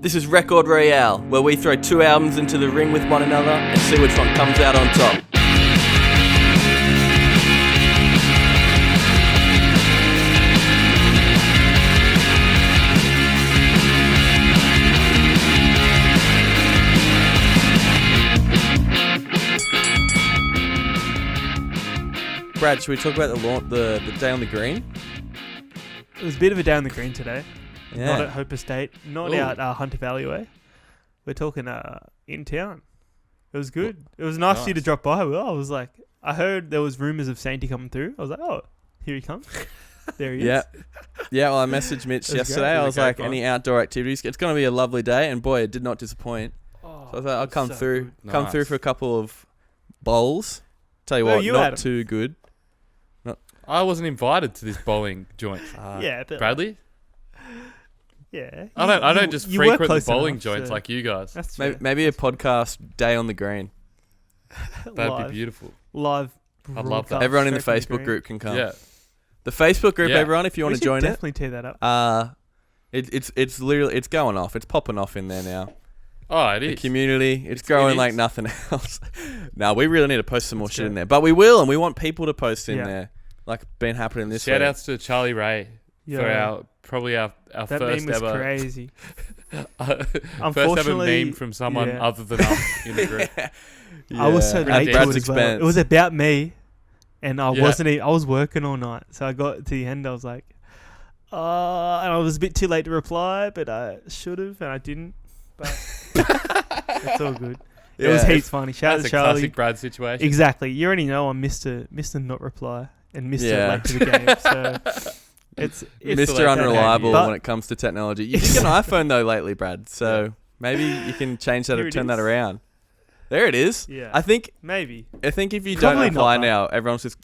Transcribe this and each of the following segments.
This is Record Royale, where we throw two albums into the ring with one another and see which one comes out on top. Brad, should we talk about the day on the green? It was a bit of a day on the green today. Yeah. Not at Hope Estate. Not Ooh. out Hunter Valley way. We're talking in town. It was good. It was nice of you to drop by. Well, I was like, I heard there was rumours of Sainty coming through. I was like, oh, here he comes. There he is. Yeah, well, I messaged Mitch yesterday. great. I was like, any outdoor activities? It's going to be a lovely day. And boy, it did not disappoint. Oh, So I thought I'll come so through. good. Come through for a couple of bowls. Tell you Where what, were you, not Adam? too good. I wasn't invited to this bowling joint. Yeah, but Bradley? yeah. I don't just you work frequent the close bowling enough, joints so like you guys. That's true. Maybe a podcast day on the green. That'd Live. be beautiful. Live. I'd love that. broadcast Everyone in the straight Facebook from green. group can come. Yeah. The Facebook group, Yeah. everyone, if you We want to should join it. definitely tear that up. It's literally it's going off. It's popping off in there now. Oh, it The is. community, it's It growing is. like nothing else. No, we really need to post some more Let's shit go. in there, but we will, and we want people to post in Yeah. there, like been happening this Shout week. outs to Charlie Ray Yeah. for our that first meme was ever crazy. first ever Unfortunately, meme from someone yeah. other than us in the group. I was so At late to Brad's it as well. expense. It was about me, and I Yeah. wasn't. I was working all night, so I got to the end. I was like, and I was a bit too late to reply, but I should have, and I didn't. But it's all good. It was Yeah. heaps funny. Shout out That's to a Charlie. classic Brad situation. Exactly. You already know I'm Mr. Not reply and Mr. Yeah. late to the game. So it's Mr. like Unreliable that. when it comes to technology. You did get an iPhone though lately, Brad. So maybe you can change that Here or it turn that is. around. There it is. Yeah. I think maybe. if you Probably don't reply not, though. now, everyone's just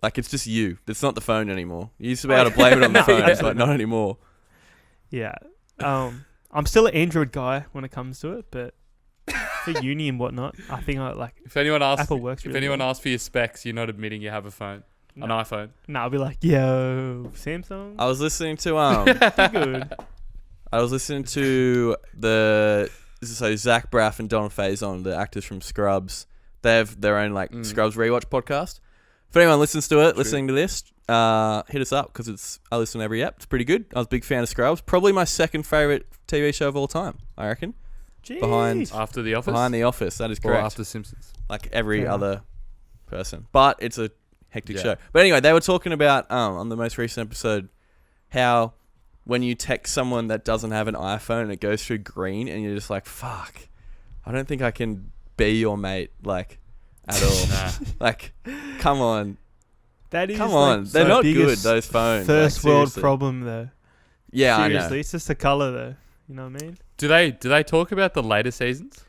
like it's just you. It's not the phone anymore. You used to be able to blame it on the No, phone, yeah. but not anymore. Yeah. I'm still an Android guy when it comes to it, but for uni and whatnot, I think I like If anyone asks, Apple works. if Really anyone well. asks for your specs, you're not admitting you have a phone, an iPhone. No, I'll be like, yo, Samsung. I was listening to Pretty good. I was listening to Zach Braff and Don Faison, the actors from Scrubs. They have their own Scrubs rewatch podcast. If anyone listens to it, listening to this, hit us up because I listen to every ep. It's pretty good. I was a big fan of Scrubs. Probably my second favorite TV show of all time, I reckon. Jeez. After The Office? Behind The Office, that is Or correct. after Simpsons? Like every Fair other person. But it's a hectic Yeah. show. But anyway, they were talking about, on the most recent episode, how when you text someone that doesn't have an iPhone and it goes through green and you're just like, fuck, I don't think I can be your mate, at all. Nah. Come on. That is Come on. like, They're the not good, biggest those phones. First world seriously. problem, though. Yeah, Seriously, I know. it's just the color, though. You know what I mean? Do they talk about the later seasons?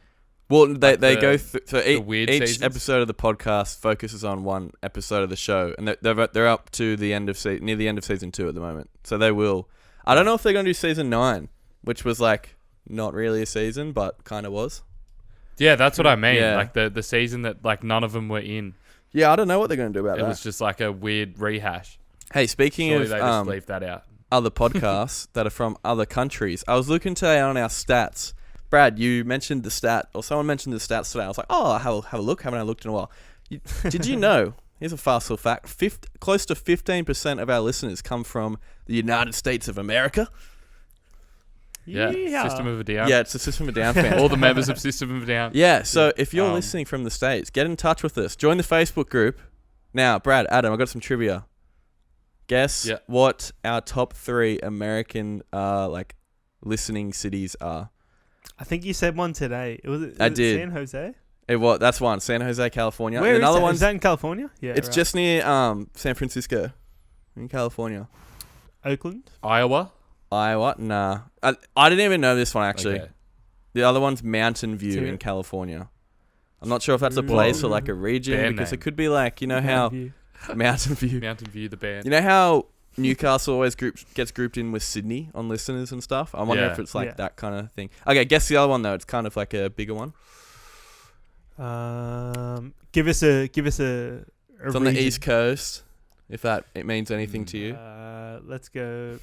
Well, they the- go through. So the weird each seasons? episode of the podcast focuses on one episode of the show, and they're up to the end of near the end of season 2 at the moment. So they will. I don't know if they're going to do season 9, which was not really a season, but kind of was. Yeah, that's what I mean. Yeah. Like the season that none of them were in. Yeah, I don't know what they're going to do about It that. was just like a weird rehash. Hey, speaking Surely of they just leave that out. other podcasts that are from other countries, I was looking today on our stats. Brad, you mentioned the stat, or someone mentioned the stats today. I was like, oh, I'll have a look. Haven't I looked in a while? Did you know? Here's a fast little fact. Close to 15% of our listeners come from the United States of America. Yeah. System of a Down. Yeah, it's a System of a Down fan. All the members of System of a Down. Yeah, so if you're Um, listening from the States, get in touch with us. Join the Facebook group. Now, Brad, Adam, I've got some trivia. Guess Yeah. what our top 3 American listening cities are. I think you said one today. I did. San Jose? That's one, San Jose, California. Where and is another that? one's Is that in California? Yeah, it's right. just near San Francisco, in California. Oakland. Iowa. Iowa? Nah. I didn't even know this one, actually. Okay. The other one's Mountain View So- in California. I'm not sure if that's a Ooh. place or a region, Band because it name. could be how View. Mountain View. Mountain View, the band. You know how Newcastle always gets grouped in with Sydney on listeners and stuff? I wonder Yeah. if it's Yeah. that kind of thing. Okay, guess the other one, though. It's kind of like a bigger one. Give us a It's on the region. East Coast, if it means anything to you. Let's go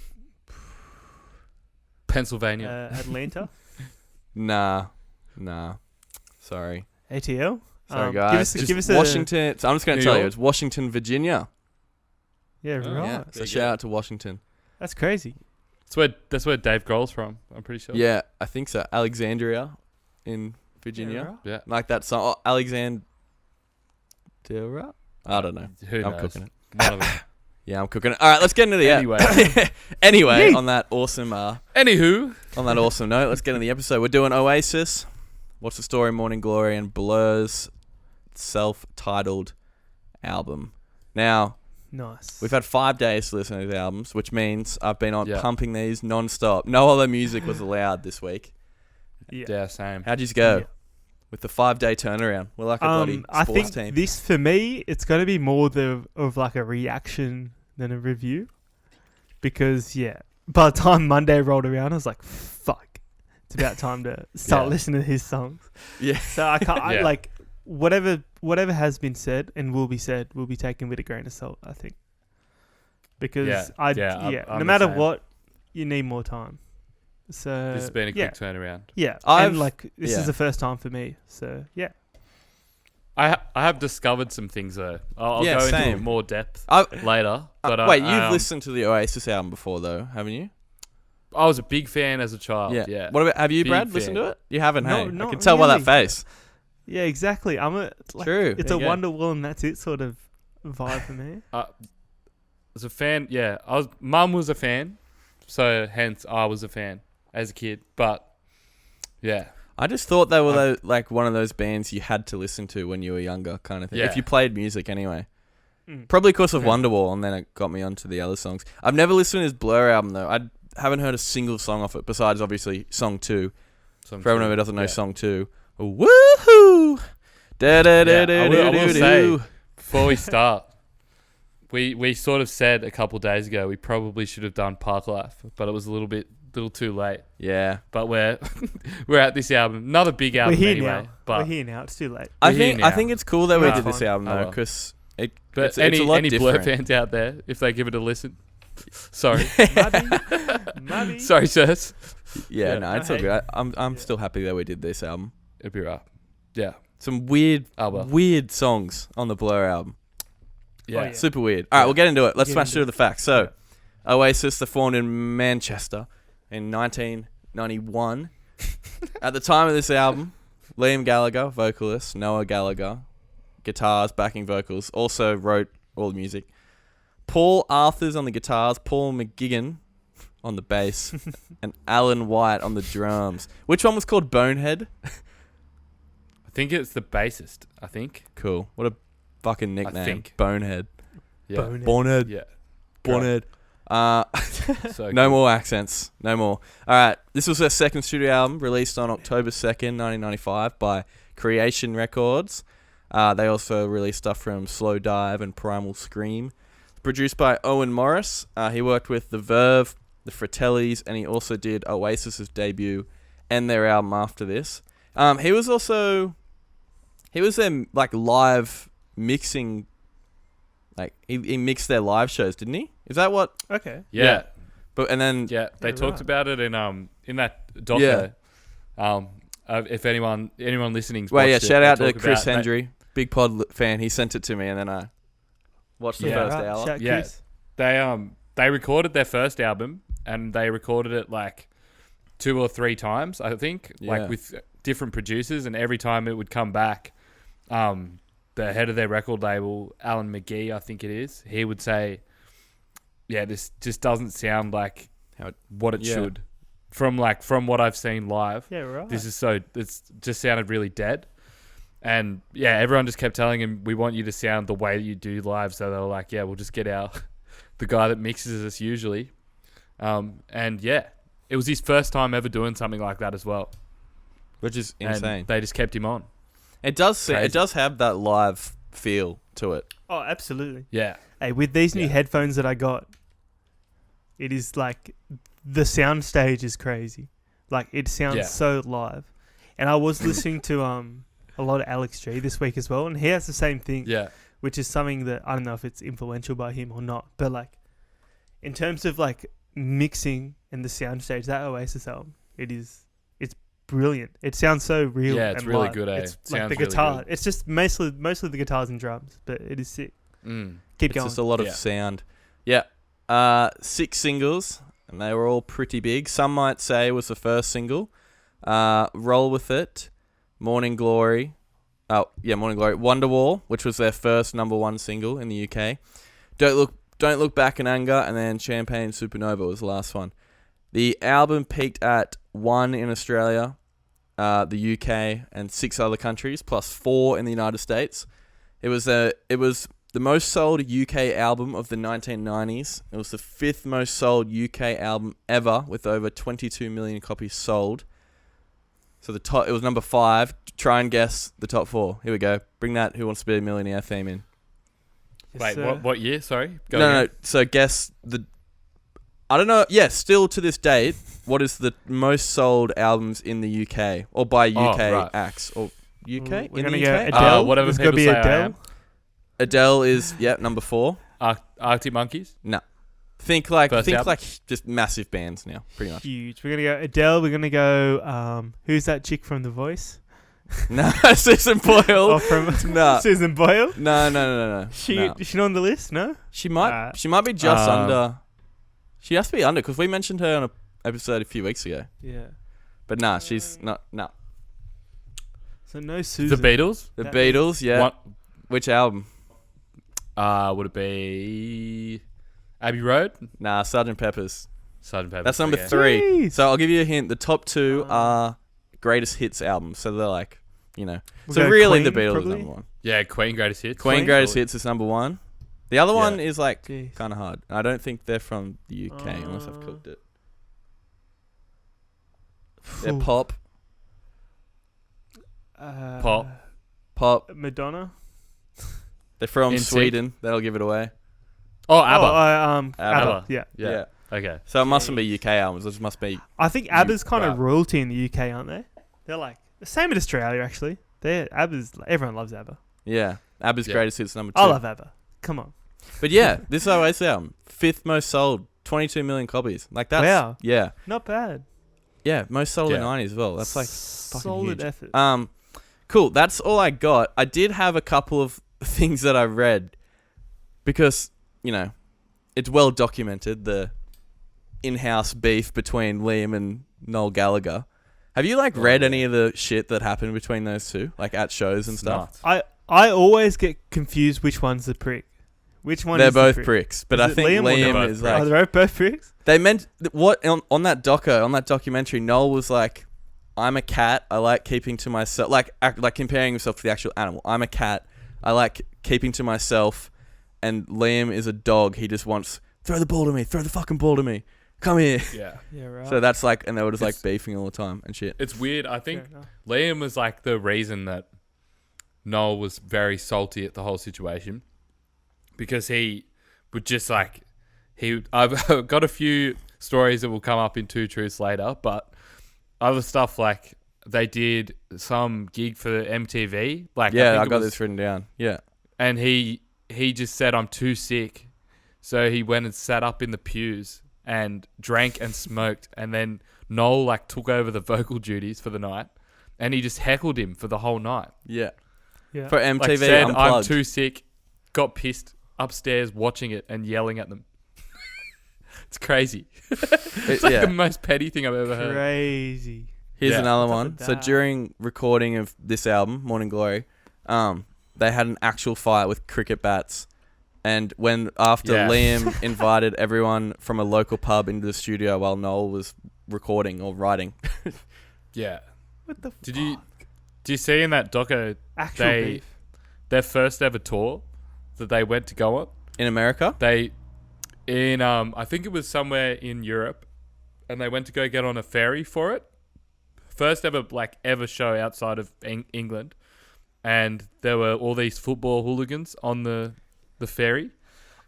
Pennsylvania. Atlanta. Nah. Sorry. ATL. Sorry, guys. Give us Washington. So I'm just going to New tell you, York? it's Washington, Virginia. Yeah, Oh, right. Yeah. There So you shout go. out to Washington. That's crazy. That's where Dave Grohl's from. I'm pretty sure. Yeah, I think so. Alexandria in Virginia. Yeah, right. Yeah. Like that song. Oh, Alexandria? I don't know. Who I'm knows? cooking it. One of them. Yeah, I'm cooking it. All right, let's get into the Anyway. anyway, Yeet. on that awesome Anywho. note, let's get into the episode. We're doing Oasis, What's the Story, Morning Glory, and Blur's self-titled album. Now, Nice. we've had 5 days to listen to these albums, which means I've been on Yeah. pumping these non-stop. No other music was allowed this week. Yeah, same. How'd you go Yeah. with the 5-day turnaround? We're like a bloody I sports think team. this for me, it's going to be more of like a reaction than a review, because by the time Monday rolled around, I was like, "Fuck, it's about time to start Yeah. listening to his songs." Yeah. So I can't Yeah. like whatever has been said and will be said will be taken with a grain of salt, I think, because Yeah. I'm the no matter same. what, you need more time. So This has been a yeah. quick turnaround. Yeah, I've- and like this yeah. is the first time for me. So yeah, I have discovered some things though. I'll Yeah, go into same. it more depth I- later. But Wait, you've listened to the Oasis album before, though, haven't you? I was a big fan as a child. Yeah. What about? Have you, Big Brad, listened fan. to it? You haven't, No, hey? I not can tell by that really. face. yeah, exactly. True. It's There a you go. Wonderwall and that's it sort of vibe for me. As a fan, yeah. Mum was a fan, so hence I was a fan as a kid. But yeah, I just thought they were like one of those bands you had to listen to when you were younger, kind of thing. Yeah. If you played music anyway. Mm. Probably because of Yeah. Wonderwall, and then it got me onto the other songs. I've never listened to his Blur album, though. I haven't heard a single song off it, besides, obviously, Song 2. Song For everyone two, who doesn't know yeah. Song 2. Woohoo! I will say, Da-da-da-da-da-da-da. before we start, we sort of said a couple days ago we probably should have done Park Life, but it was a little too late. Yeah. But we're at this album, another big We're album here anyway. now. But We're here now. It's too late. I We're here think I now. think it's cool that we Yeah. did this Fine. album, Oh, though, well. because but it's a lot any Blur different. fans out there, if they give it a listen, sorry, Maybe. sorry, sirs, Yeah, Yeah. no, it's all good. I'm still happy that we did this album. it'll be right. Yeah. Some weird well. weird songs on the Blur album. Yeah. Oh, yeah. Super weird. All right, we'll get into it. Let's Get smash into through it. the facts. So, Oasis, they're formed in Manchester in 1991. At the time of this album, Liam Gallagher, vocalist, Noah Gallagher, guitars, backing vocals, also wrote all the music. Paul Arthurs on the guitars, Paul McGuigan on the bass, and Alan White on the drums. Which one was called Bonehead? I think it's the bassist. I think. Cool. What a fucking nickname. think. Bonehead. Yeah. Bonehead. Yeah. Bonehead. So No good. more accents. No more. All right. This was their second studio album, released on October 2nd, 1995 by Creation Records. They also released stuff from Slow Dive and Primal Scream. Produced by Owen Morris. He worked with The Verve, The Fratellis, and he also did Oasis's debut and their album after this. He was their like live mixing. Like he mixed their live shows, didn't he? Is that what? Okay. Yeah. But and then Yeah. They Yeah, talked right. about it in that doco. If anyone listening's well, yeah. watched it, Shout they out to talk Chris about- Hendry, big pod fan. He sent it to me, and then I watched the Yeah. first right. hour. Shout Yeah. Chris. They recorded their first album and they recorded it like 2 or 3 times, I think, Yeah. like with different producers, and every time it would come back, the head of their record label, Alan McGee, I think it is, he would say, yeah, this just doesn't sound like what it Yeah. should. From what I've seen live, Yeah, right. it's just sounded really dead. And yeah, everyone just kept telling him, we want you to sound the way that you do live. So they were like, yeah, we'll just get the guy that mixes us usually. And yeah, it was his first time ever doing something like that as well. Which is And insane. they just kept him on. It does Crazy. have that live feel to it. Oh, absolutely. Yeah. Hey, with these new Yeah. headphones that I got, it is like the sound stage is crazy. Like it sounds Yeah. so live. And I was listening to a lot of Alex G this week as well, and he has the same thing, Yeah. which is something that I don't know if it's influential by him or not, but like in terms of like mixing and the sound stage, that Oasis album, it's brilliant. It sounds so real. Yeah, it's and really live. good, eh? It's It like sounds the really guitar. good. It's just mostly the guitars and drums, but it is sick. Keep It's going. just a lot of Yeah. sound. Yeah. 6 singles, and they were all pretty big. Some might say was the first single. Roll With It, Morning Glory. Oh, yeah, Morning Glory. Wonderwall, which was their first number 1 single in the UK. Don't Look Back in Anger, and then Champagne Supernova was the last one. The album peaked at 1 in Australia, the UK, and 6 other countries, plus 4 in the United States. It was the most sold UK album of the 1990s. It was the 5th most sold UK album ever, with over 22 million copies sold. So it was number 5. Try and guess the top 4. Here we go. Bring that "Who Wants to Be a Millionaire" theme in. Yes, Wait, sir. what year? Sorry. Go No. again. So guess the. I don't know. Yeah, still to this date, what is the most sold albums in the UK or by UK right. acts or UK? We're in gonna the go UK? Adele. Whatever There's gonna people be say I Adele. am. Adele is number 4. Arctic Monkeys. No, think like First album? just massive bands now, pretty much. Huge. We're gonna go Adele. We're gonna go. Who's that chick from The Voice? No, Susan Boyle. Oh, from No. Susan Boyle. No. She No. is she not on the list? No. She might be just under. She has to be under because we mentioned her on an episode a few weeks ago. Yeah. But nah, she's not. No, So no Susan. The Beatles. the That Beatles. Yeah. What? Which album? Would it be Abbey Road? Nah, Sgt. Pepper's. Sgt. Pepper. That's number okay. 3. Jeez. So I'll give you a hint. The top 2 are greatest hits albums. So they're like, We'll so go really Queen, the Beatles probably? is number 1. Yeah, Queen Greatest Hits. Queen Queen? greatest hits is number 1. The other one is like Jeez. kind of hard. I don't think they're from the UK unless I've cooked it. They're Phew. pop. Pop. Madonna. They're from NSYNC. Sweden. That'll give it away. Oh, ABBA. ABBA. ABBA. Yeah. yeah. Okay. So it mustn't be UK albums. It must be. I think ABBA's kind of right. royalty in the UK, aren't they? They're like the same in Australia actually. Everyone loves ABBA. Yeah. ABBA's Yeah. greatest hits number 2. I love ABBA. Come on. But yeah, this Oasis album, 5th most sold, 22 million copies. Like that's Wow. yeah, Not bad. yeah, most sold in Yeah. the 90s as well. That's like fucking solid huge. effort. Cool. That's all I got. I did have a couple of things that I read because it's well documented the in-house beef between Liam and Noel Gallagher. Have you read any of the shit that happened between those two, like at shows and stuff? I always get confused which one's the prick. Which one? They're is the both prick? pricks, but Is I it think Liam or Liam both is pricks? Are like they both pricks? they meant what on that documentary. Noel was like, "I'm a cat. I like keeping to myself." Like comparing himself to the actual animal. I'm a cat. I like keeping to myself, and Liam is a dog. He just wants throw the ball to me. Throw the fucking ball to me. Come here. Yeah. Yeah, right. So that's and they were just beefing all the time and shit. It's weird. I think Fair enough. Liam was like the reason that Noel was very salty at the whole situation because he would just I've got a few stories that will come up in Two Truths later, but other stuff like they did some gig for MTV. I got this written down. Yeah. and he just said, "I'm too sick," so he went and sat up in the pews and drank and smoked, and then Noel took over the vocal duties for the night, and he just heckled him for the whole night. Yeah. Yeah. For MTV Said, "I'm Unplugged. too sick," got pissed upstairs watching it and yelling at them. It's crazy. It's the most petty thing I've ever heard. Crazy. Here's Yeah. another Top one. of So that. during recording of this album, Morning Glory, they had an actual fight with cricket bats. And after Yeah. Liam invited everyone from a local pub into the studio while Noel was recording or writing. Yeah. What the? Did you see in that doco Actual beef. their first ever tour that they went to go on? In America? I think it was somewhere in Europe, and they went to go get on a ferry for it. First ever show outside of England, and there were all these football hooligans on the ferry,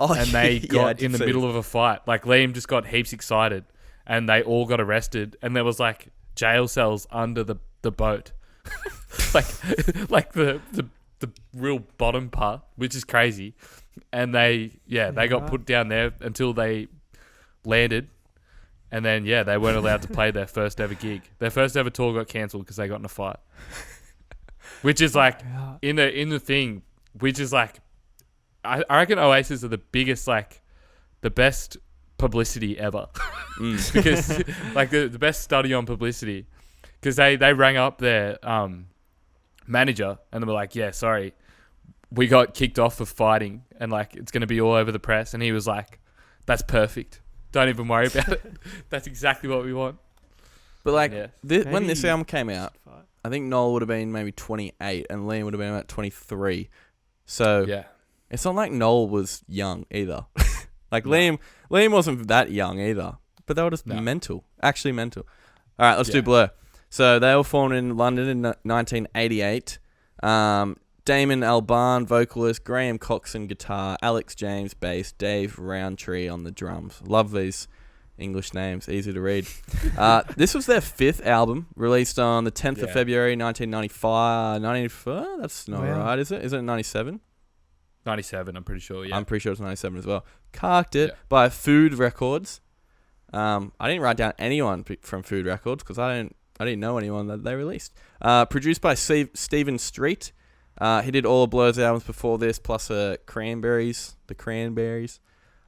Oh, and they yeah, I got did in the see middle of a fight. Liam just got heaps excited, and they all got arrested, and there was jail cells under the boat, the real bottom part, which is crazy. And they got right. put down there until they landed, And then, they weren't allowed to play their first ever gig. Their first ever tour got cancelled because they got in a fight. Which is like, in the thing, which is like, I reckon Oasis are the biggest, like, the best publicity ever. Because, like, the best study on publicity. Because they rang up their manager and they were like, yeah, sorry, we got kicked off for fighting and, like, it's going to be all over the press. And he was like, that's perfect. Don't even worry about it. That's exactly what we want. But like when this album came out, I think Noel would have been maybe 28 and Liam would have been about 23. So it's not like Noel was young either. Like Liam wasn't that young either. But they were just mental. Actually mental. All right, let's do Blur. So they were formed in London in 1988. Damon Albarn, vocalist, Graham Coxon, guitar, Alex James, bass, Dave Roundtree on the drums. Love these English names, easy to read. This was their 5th album, released on the 10th of February, 1995. 94? That's not right, is it? Is it 97? 97, I'm pretty sure, I'm pretty sure it's 97 as well. Carked it by Food Records. I didn't write down anyone from Food Records because I didn't know anyone that they released. Produced by Stephen Street. He did all of Blur's albums before this, plus the Cranberries.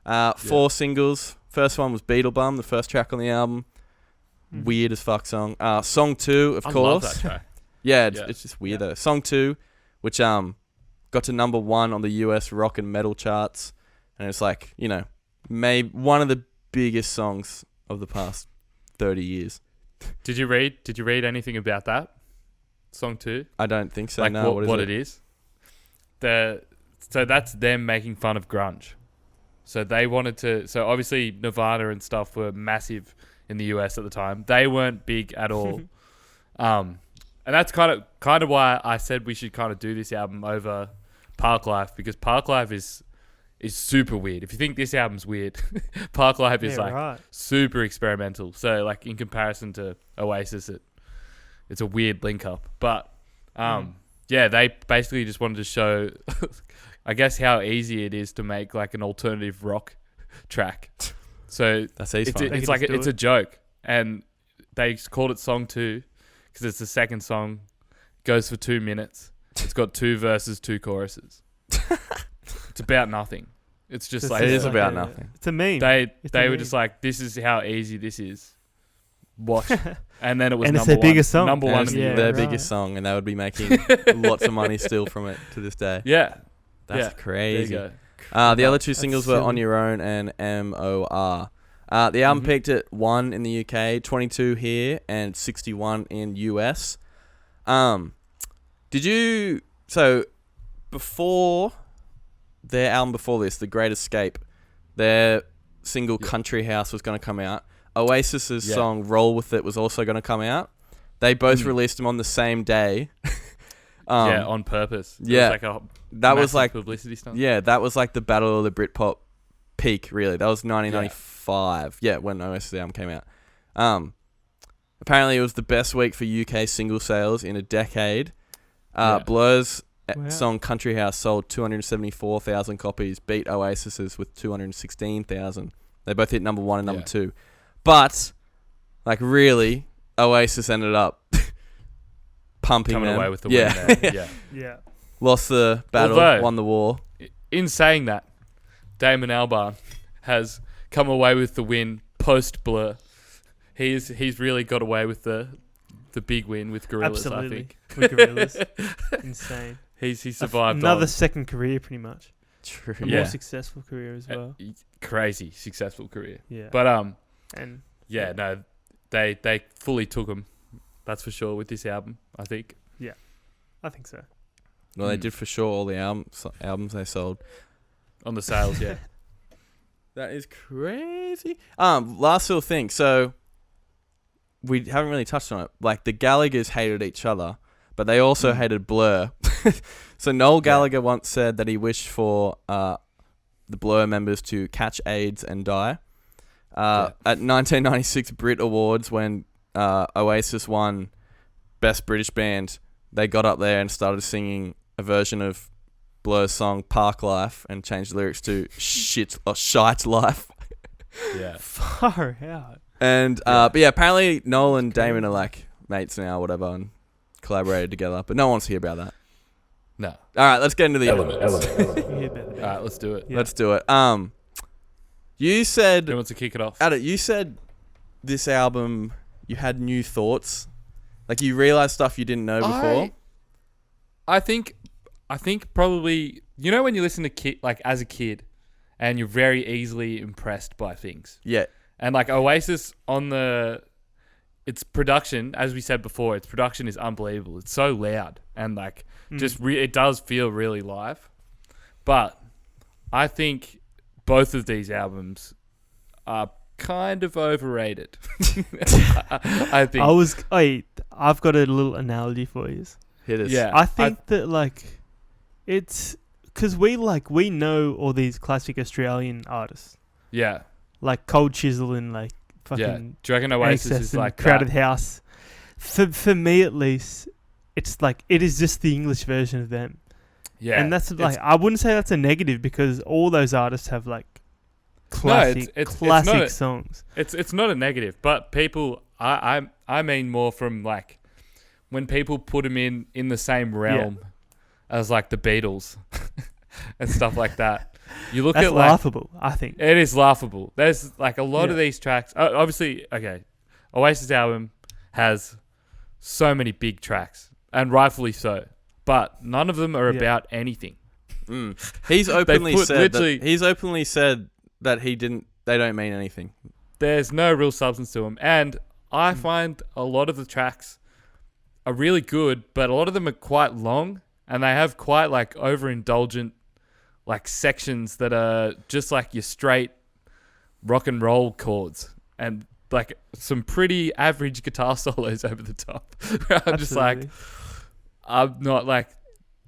4 singles. First one was Beetlebum, the first track on the album. Weird as fuck song. Song 2, of course. I love that track. It's just weird though. Song 2, which got to number 1 on the US rock and metal charts, and it's like, you know, maybe one of the biggest songs of the past 30 years. Did you read anything about that? Song 2? I don't think so. Like no, what it is? So that's them making fun of grunge. So they wanted to. So obviously Nirvana and stuff were massive in the US at the time. They weren't big at all. And that's kind of why I said we should kind of do this album over Parklife, because Parklife is super weird. If you think this album's weird, Parklife is super experimental. So like in comparison to Oasis, it's a weird link up. But they basically just wanted to show, I guess, how easy it is to make like an alternative rock track. So that's easy. It's like it's a joke, and they called it Song 2 because it's the second song. Goes for 2 minutes. It's got 2 verses, 2 choruses. It's about nothing. It's just like it is about nothing. It's a meme. They were just like, this is how easy this is. Watch. And then it was it's their biggest song. Number one. Their biggest song, and they would be making lots of money still from it to this day. Yeah. That's crazy. There you go. The other 2 singles were On Your Own and MOR. The album peaked at 1 in the UK, 22 here, and 61 in US. Before their album before this, The Great Escape, their single Country House was going to come out. Oasis's song Roll With It was also going to come out. They both released them on the same day. On purpose. That was like publicity stunt. Yeah, that was like the battle of the Britpop peak, really. That was 1995. When Oasis album came out. Apparently it was the best week for UK single sales in a decade. Blur's song Country House sold 274,000 copies, beat Oasis's with 216,000. They both hit number 1 and number 2. But, like, really, Oasis ended up pumping coming them. Away with the win there. Lost the battle, won the war. In saying that, Damon Albarn has come away with the win post Blur. He's really got away with the big win with Gorillaz. Absolutely. I think. With Gorillaz. Insane. He survived another second career, pretty much. True. A more successful career as well. Crazy successful career. Yeah. But they fully took him. That's for sure with this album, I think. Yeah, I think so. Well, they did for sure all the albums they sold. On the sales, yeah. That is crazy. Last little thing. So, we haven't really touched on it. Like, the Gallaghers hated each other, but they also hated Blur. So, Noel Gallagher once said that he wished for the Blur members to catch AIDS and die. At 1996 Brit Awards, when Oasis won Best British Band, they got up there and started singing a version of Blur's song Parklife and changed the lyrics to Shite Life. Yeah. Far out. And but yeah, apparently Noel and Damon are like mates now, or whatever, and collaborated together. But no one wants to hear about that. No. All right, let's get into the elements. All right, let's do it. Yeah. Let's do it. You said, Who wants to kick it off? Adam, you said this album you had new thoughts, like you realized stuff you didn't know before. I think probably, you know, when you listen to like as a kid, and you're very easily impressed by things. Yeah. And like Oasis its production, as we said before, its production is unbelievable. It's so loud and like it does feel really live. But I think both of these albums are kind of overrated. I think. I've got a little analogy for you. Hit us. Yeah. I think that like it's because we know all these classic Australian artists Yeah. like Cold Chisel and like fucking Yeah. Do you reckon Oasis Excess is and like Crowded that? House. For me at least, it's like it is just the English version of them. Yeah. And that's like I wouldn't say that's a negative because all those artists have like classic classic songs. It's not a negative, but people I mean more from like when people put them in the same realm as like the Beatles and stuff like that. You look That's at like laughable, I think. it is laughable. There's like a lot of these tracks. Obviously, okay, Oasis album has so many big tracks, and rightfully so. But none of them are about anything. He's openly said literally- he's openly said that they don't mean anything. There's no real substance to them, and I find a lot of the tracks are really good, but a lot of them are quite long, and they have quite like overindulgent like sections that are just like your straight rock and roll chords and like some pretty average guitar solos over the top. I'm just like, I'm not like,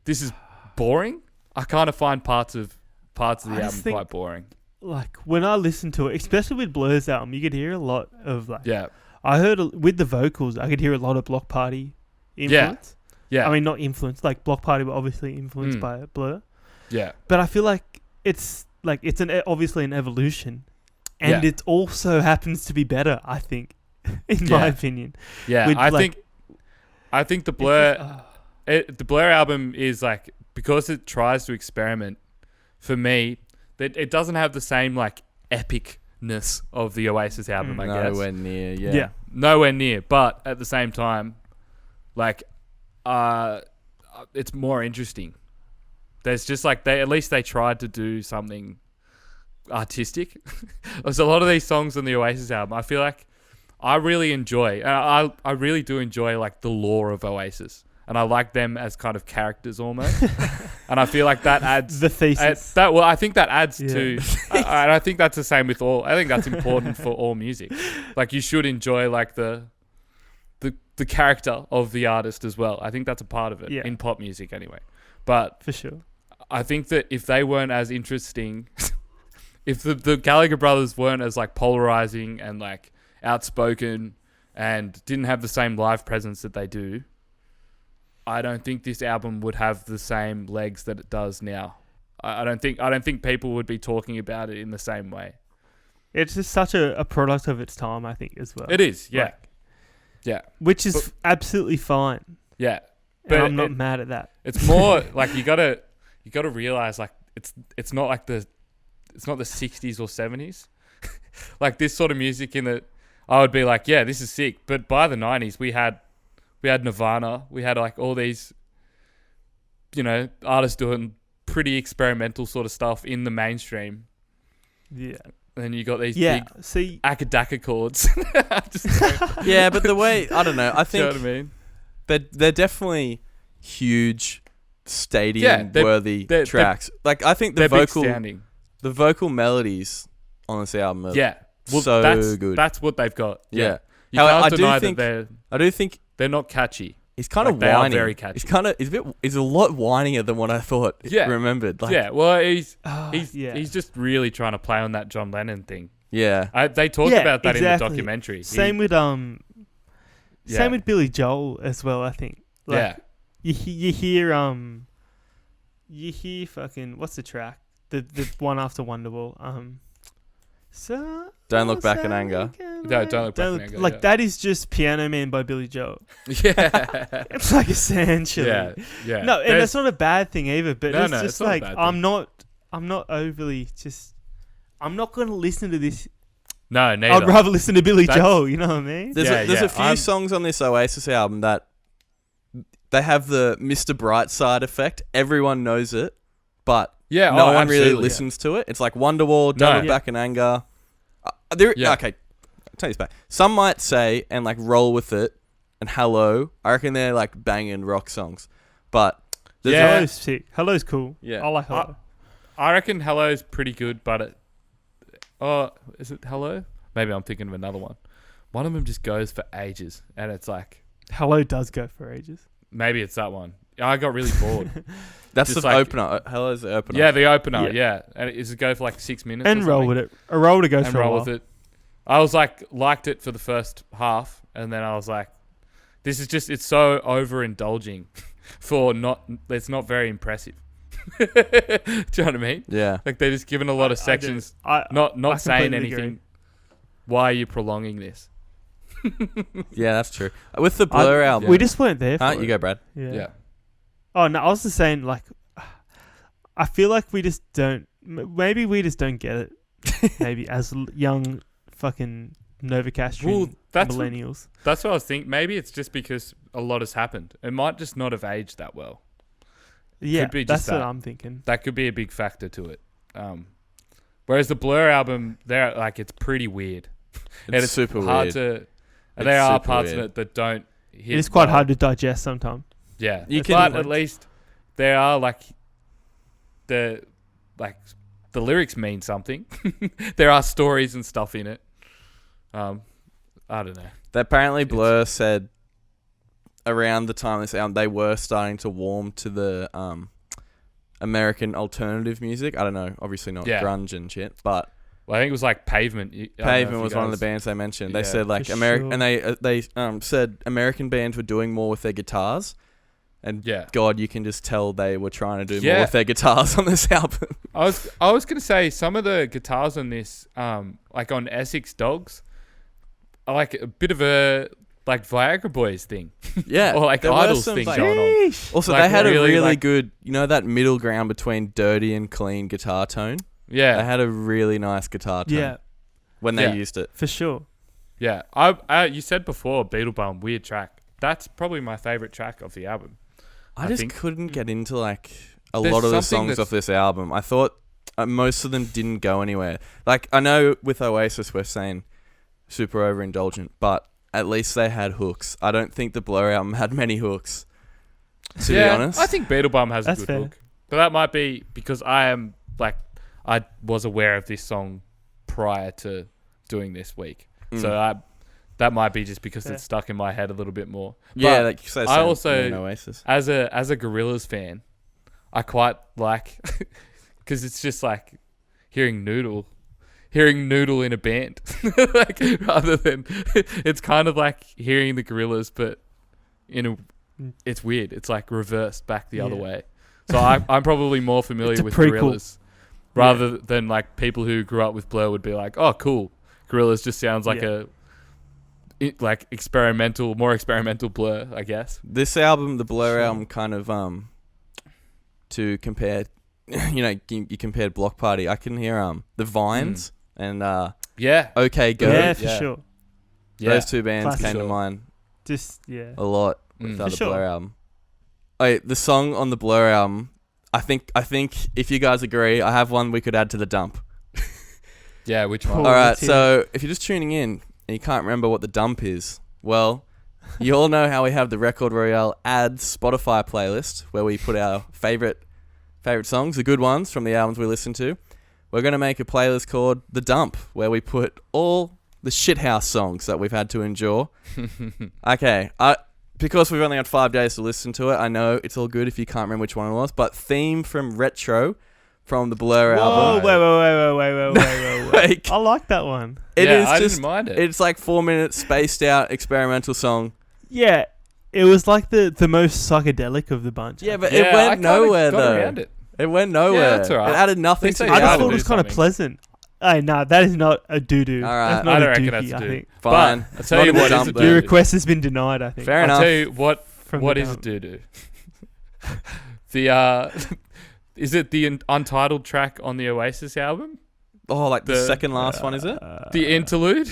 this is boring. I kind of find parts of the album quite boring. Like when I listen to it, especially with Blur's album, you could hear a lot of like. Yeah. I heard with the vocals, I could hear a lot of Block Party influence. Yeah. I mean, not influence. Like Block Party were obviously influenced by Blur. Yeah. But I feel like it's obviously an evolution, and it also happens to be better. I think, in my opinion. Yeah. With, I think the Blur. The Blur album is like, because it tries to experiment, for me, that it doesn't have the same like epicness of the Oasis album, I guess. Nowhere near, yeah. Nowhere near. But at the same time, like, it's more interesting. There's just like, at least they tried to do something artistic. There's a lot of these songs on the Oasis album, I feel like I really enjoy. I really do enjoy like the lore of Oasis. And I like them as kind of characters almost. And I feel like that adds... the thesis. I think that adds to... and I think that's the same with all... I think that's important for all music. Like, you should enjoy, like, the character of the artist as well. I think that's a part of it, in pop music anyway. But... For sure. I think that if they weren't as interesting... if the Gallagher brothers weren't as, like, polarizing and, like, outspoken and didn't have the same live presence that they do... I don't think this album would have the same legs that it does now. I don't think people would be talking about it in the same way. It's just such a product of its time, I think, as well. It is, yeah. Yeah. Which is absolutely fine. Yeah. But I'm not mad at that. It's more like you gotta realize like it's not like it's not the 60s or 70s. Like this sort of music I would be like, yeah, this is sick. But by the 90s we had Nirvana. We had like all these, artists doing pretty experimental sort of stuff in the mainstream. Yeah. And then you got these big akadaka chords. Yeah, but the way, I don't know, I think you know what I mean? They're definitely huge stadium-worthy tracks. Like, I think the vocal melodies on this album are so good. That's what they've got. Yeah. You can't deny that I do think they're not catchy. He's kind of they whiny. are very catchy. He's a lot whinier than what I thought. Remembered. Like, well, he's just really trying to play on that John Lennon thing. Yeah, they talk about that in the documentary. Same with Billy Joel as well. I think. Like, you hear fucking what's the track? The one after Wonderwall. So Don't Look Back in Anger. No, Don't Look Back in Anger, Like yeah. that is just Piano Man by Billy Joel. Yeah. It's like essentially. Yeah. Yeah. No, and that's not a bad thing either. But No, it's no, just it's not a like bad I'm not overly just. I'm not going to listen to this. No, neither. I'd rather listen to Billy That's- Joel. You know what I mean? There's Yeah, a few I'm- songs on this Oasis album that they have the Mr. Brightside effect. Everyone knows it, but Yeah, no one really absolutely. listens to it. It's like Wonderwall, Don't No. Look Yeah. Back in Anger. Yeah. Okay, I'll take this back. Some might say and like roll with it. And Hello, I reckon they're like banging rock songs, but there's Yeah. Hello's sick. Hello's cool. Yeah. I like Hello. I reckon Hello's pretty good, but is it Hello? Maybe I'm thinking of another one. One of them just goes for ages, and it's like Hello does go for ages. maybe it's that one. I got really bored. that's just the like- opener. Hello's the opener. Yeah, the opener. Yeah. Yeah, and it is it go for like 6 minutes And or roll something? with it. A roll to go and for a roll while. with it. I was like liked it for the first half, and then I was like, this is just it's so overindulging for not. It's not very impressive. Do you know what I mean? Yeah. Like they're just giving a lot of sections, I not I saying completely anything. agree. Why are you prolonging this? Yeah, that's true. With the Blur album, We just weren't there for huh? it. You go, Brad. Yeah. Oh no, I was just saying like, I feel like we just don't. Maybe we just don't get it. Maybe as young fucking Novocastrian Well, that's millennials. That's what I was thinking. Maybe it's just because a lot has happened. It might just not have aged that well. Yeah, be that's just what that. I'm thinking. That could be a big factor to it. Whereas the Blur album, they're like it's pretty weird. And It's super hard weird. to. It's And there are super parts weird. in it that don't hit. It is quite well. hard to digest sometimes. Yeah, You but can- at least there are like the lyrics mean something. There are stories and stuff in it. I don't know. Apparently, Blur said around the time of this album they were starting to warm to the American alternative music. I don't know, obviously not Yeah. grunge and shit, but Well, I think it was like Pavement. I don't know if Pavement you was one of the guys- bands they mentioned. They Yeah. said like For American, sure. and they said American bands were doing more with their guitars. And Yeah. God, you can just tell they were trying to do Yeah. more with their guitars on this album. I was gonna say some of the guitars on this, like on Essex Dogs, are like a bit of a like Viagra Boys thing, Yeah, or like there were Idols some, thing like- going on. Sheesh. Also, Like, they had really, a really like- good, that middle ground between dirty and clean guitar tone. They Yeah, had a really nice guitar tone Yeah, when they Yeah. used it. for sure. yeah. I you said before Beetlebum, weird track. That's probably my favorite track of the album. I I just think- couldn't get into like a There's lot of the something songs that's- off this album. I thought most of them didn't go anywhere. Like I know with Oasis we're saying super overindulgent, but at least they had hooks. I don't think the Blur album had many hooks. To be honest, I think Beetlebum has That's a good fair. hook, but that might be because I was aware of this song prior to doing this week, so that might be just because Yeah. it's stuck in my head a little bit more. yeah, But like you say, I same also- in Oasis. as a Gorillaz fan, I quite like because it's just like hearing Noodle in a band, like rather than it's kind of like hearing the Gorillaz, but it's weird. It's like reversed back the other Yeah. way. So I'm probably more familiar It's a with prequel. Gorillaz rather than like people who grew up with Blur would be like, oh, cool. Gorillaz just sounds like like more experimental Blur, I guess. This album, the Blur album, kind of to compare, you compared Block Party. I can hear the Vines and Yeah. OK Go. Yeah, for Yeah. sure. Those two bands Classic. came to Sure. mind Just yeah. a lot with Mm. the For other sure. Blur album. The song on the Blur album, I think if you guys agree, I have one we could add to the dump. Yeah, which Cool. one? All right, let's hear so if you're just tuning in and you can't remember what the dump is, well, you all know how we have the Record Royale ads Spotify playlist where we put our favorite songs, the good ones from the albums we listen to. We're going to make a playlist called The Dump where we put all the shithouse songs that we've had to endure. Okay, because we've only had 5 days to listen to it, I know it's all good if you can't remember which one it was, but Theme from Retro from the Blur Whoa, album. wait. Like, I like that one. it yeah, is I just didn't mind it. It's like 4 minutes spaced out experimental song. Yeah, it was like the most psychedelic of the bunch. Yeah, but Yeah, it I went kinda nowhere got though. around it. It went nowhere. Yeah, that's all right. It added nothing They to say the I just Yeah, thought album. it was kind of something. pleasant. Hey, nah, that is not a doo-doo. All right. That's not I don't a reckon dookie, that's a I doo. think. Fine. But I'll tell Not you in the what is dump a then. Your doo-doo. request has been denied, I think. Fair I'll enough. tell you what From what the is a dump. doo-doo. The is it the untitled track on the Oasis album? Oh, like the The- second last one, is it? The interlude?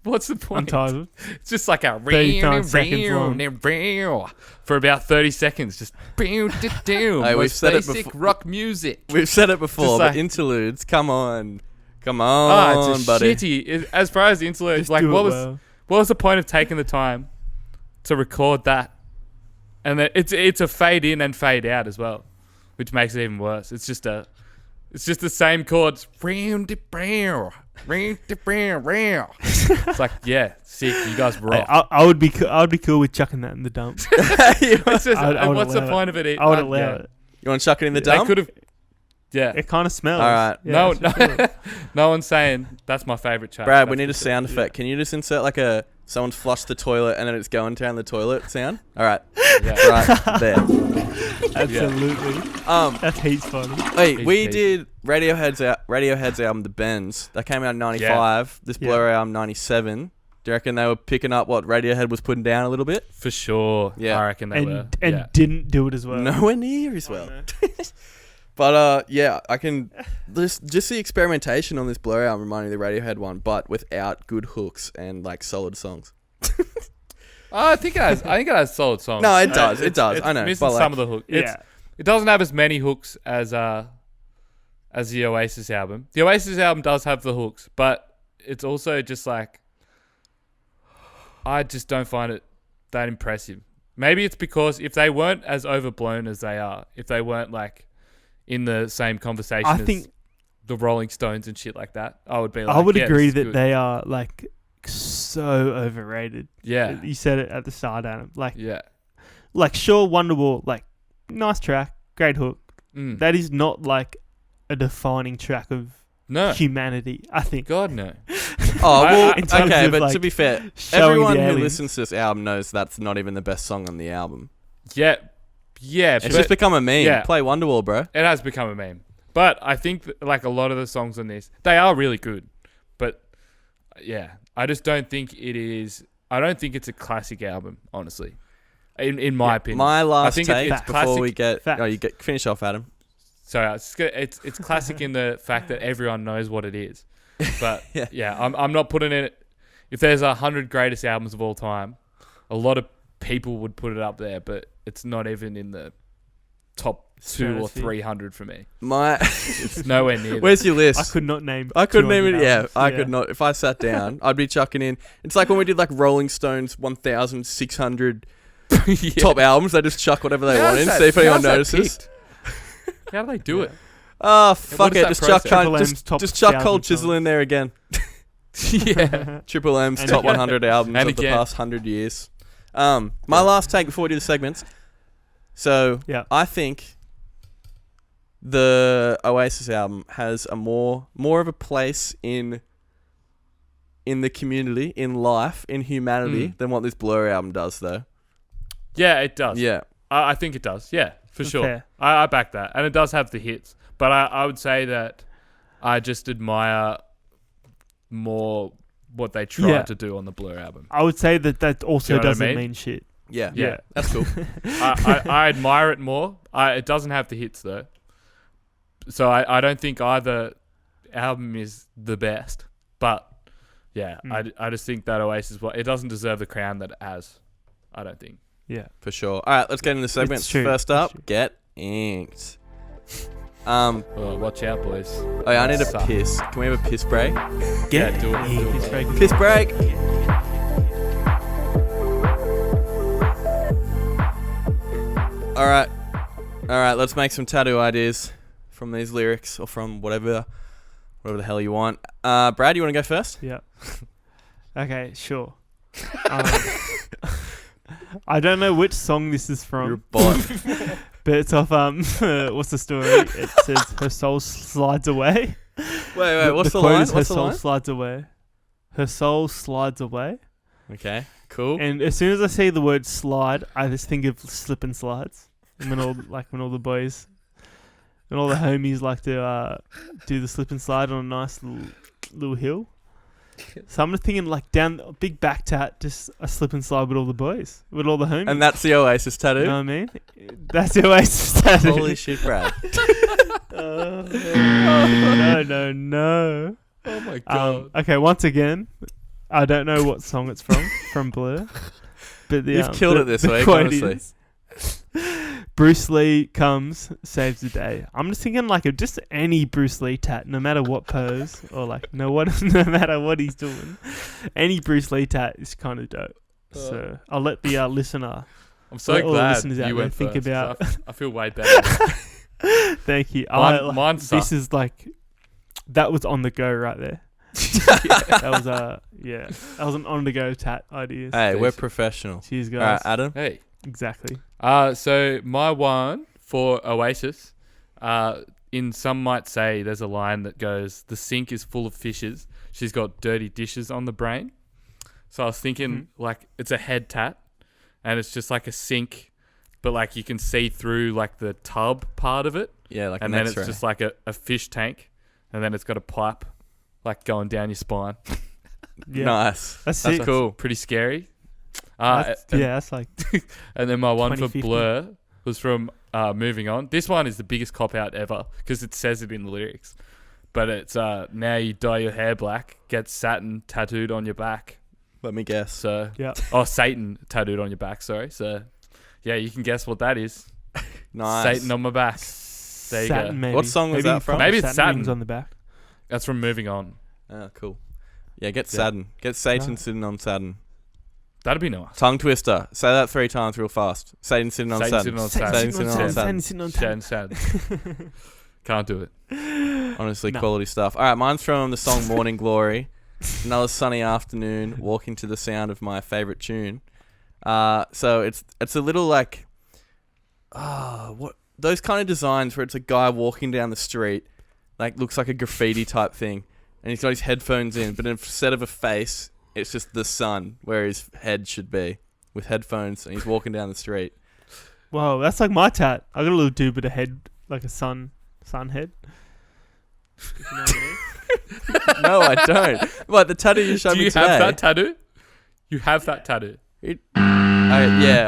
What's the point? Untitled. It's just like a 39 seconds long. for about 30 seconds. Just Hey, we've most said it basic before. rock music. We've said it before, Just but like- interludes, come on. Come Ah, on, it's a buddy. shitty. As far as the interludes, Just like do what it was well. what was the point of taking the time to record that? And then it's a fade in and fade out as well, which makes it even worse. It's just the same chords. It's like, yeah, sick. You guys Hey, rock. I would be cool with chucking that in the dump. It's just- I would what's the allow point of it? I would allow it. You want to chuck it in the They dump? could have. Yeah. It kind of smells. All right. Yeah, No, it's just no one's saying that's my favorite track. Brad, we That's need a for sound effect. Can you just insert like a someone's flushed the toilet and then it's going down the toilet sound? All right, sure. Yeah. right there. Absolutely. That's heaps funny. Wait, He's we deep. did Radiohead's album, The Bends. That came out in '95. This Yeah. Blur album, '97. Do you reckon they were picking up what Radiohead was putting down a little bit? For sure. Yeah. I reckon they were. And Yeah. didn't do it as well. Nowhere near as well. Oh, no. But yeah, I can just the experimentation on this Blur album reminded me of the Radiohead one, but without good hooks and like solid songs. I think it has solid songs. No, it does. It It's- does. it's I know, missing but, like- some of the hooks. Yeah. It doesn't have as many hooks as the Oasis album. The Oasis album does have the hooks, but it's also just like I just don't find it that impressive. Maybe it's because if they weren't as overblown as they are, if they weren't like in the same conversation I as think the Rolling Stones and shit like that, I would be like, I would yeah, agree this is that good. they are like so overrated. Yeah. You said it at the start, Adam. Yeah. Like sure, Wonderwall, like nice track, great hook. Mm. That is not like a defining track of No. humanity. I think. God, no. Oh, well, in terms okay, of, but to like, be fair, showing everyone the who aliens. listens to this album knows that's not even the best song on the album. Yeah. Yeah. It's but just become a meme. yeah. Play Wonderwall, bro. it has become a meme. But I think that, like a lot of the songs on this, they are really good. But yeah, I just don't think it is. I don't think it's a classic album, honestly. In my opinion. My last think take it's before classic we get... facts. Oh, you get finish off, Adam. So it's classic in the fact that everyone knows what it is. But Yeah. yeah, I'm not putting it. If there's 100 greatest albums of all time, a lot of people would put it up there, but it's not even in the top 2 or Stratosphere. 300 for me. My... It's nowhere near. Where's your list? I could not name. I couldn't 200 even. Yeah, albums. I could not. If I sat down, I'd be chucking in. It's like when we did like Rolling Stones 1,600 Yeah. top albums. They just chuck whatever they How want does in. that- See if anyone how's that notices. picked? How do they do it? Oh what fuck is it! that Just chuck, process? Triple M's top just chuck 1,000 Cold Chisel songs. in there again. Yeah. Triple M's And top again. 100 albums And of the again. past 100 years. My last take before we do the segments. So Yeah. I think the Oasis album has a more of a place in the community, in life, in humanity than what this Blur album does, though. Yeah, it does. Yeah. I think it does. Yeah, for sure. Fair. I back that. And it does have the hits. But I would say that I just admire more what they tried Yeah. to do on the Blur album. I would say that also Do you know what I doesn't mean? mean shit. Yeah. Yeah. That's cool. I admire it more. It doesn't have the hits, though. So I don't think either album is the best. But, yeah, I just think that Oasis, it doesn't deserve the crown that it has. I don't think. Yeah. For sure. All right, let's get into the segments. true, First it's up, true. Get Inked. Oh, watch out, boys. Oh, yeah, I need a Suck. piss. Can we have a piss break? Yeah, do it. Do it. Piss break. Piss break. All right. Let's make some tattoo ideas from these lyrics or from whatever the hell you want. Brad, you want to go first? Yeah. Okay, sure. I don't know which song this is You're a from, bot. but it's off what's the story? It says her soul slides away. Wait. What's the quote line? is, What's her the soul line? slides away. Her soul slides away. Okay. Cool. And as soon as I see the word slide, I just think of slip and slides. And when all the boys and all the homies like to do the slip and slide on a nice little little hill. So I'm thinking like down a big back tat, just a slip and slide with all the boys, with all the homies. And that's the Oasis tattoo. You know what I mean? That's the Oasis tattoo. Holy shit, Brad. No. Oh my god. Okay, once again, I don't know what song it's from Blur. But You've killed it this week, quote honestly. is, Bruce Lee comes, saves the day. I'm just thinking like just any Bruce Lee tat, no matter what pose or like no matter what he's doing, any Bruce Lee tat is kind of dope. So I'll let the listener. I'm so let all the glad listeners out you there went think first, 'cause about. I feel way better. Thank you. Mine This sucked. is like that was on the go right there. That was that was an on the go tat idea. Hey, we're professional. Cheers, All right, guys. Adam. Hey. Exactly. So my one for Oasis, in some might say there's a line that goes, "The sink is full of fishes. She's got dirty dishes on the brain." So I was thinking like it's a head tat, and it's just like a sink, but like you can see through like the tub part of it. Yeah, like and an then X-ray. it's just like a fish tank, and then it's got a pipe like going down your spine. Yeah. Nice. That's That's sick. cool. Pretty scary. That's like And then my one for 2050. Blur was from Moving On. This one is the biggest cop out ever because it says it in the lyrics. But it's now you dye your hair black, get Saturn tattooed on your back. Let me guess. So yeah. Satan tattooed on your back. Sorry. So yeah, you can guess what that is. Nice. Satan on my back. There you Satin, go. maybe. What song was Maybe that from? Maybe it's Satin. rings on the back. That's from Moving On. Oh, cool. Yeah, get Saturn. Get Satan sitting on Saturn. That'd be nice. Tongue twister. Say that 3 times real fast. Satan sitting on Satan Saturn. sitting on Saturn. Satan sitting on Saturn. Sitting on Saturn. Can't do it. Honestly, No. quality stuff. All right, mine's from the song Morning Glory. Another sunny afternoon, walking to the sound of my favorite tune. So it's a little like, what those kind of designs where it's a guy walking down the street, like looks like a graffiti type thing, and he's got his headphones in, but instead of a face, it's just the sun where his head should be, with headphones, and he's walking down the street. Whoa, that's like my tat. I got a little dude with a head, like a sun head. You know what I mean? No, I don't. What, the tattoo you showed Do me you today? have that tattoo? You have that tattoo. Yeah.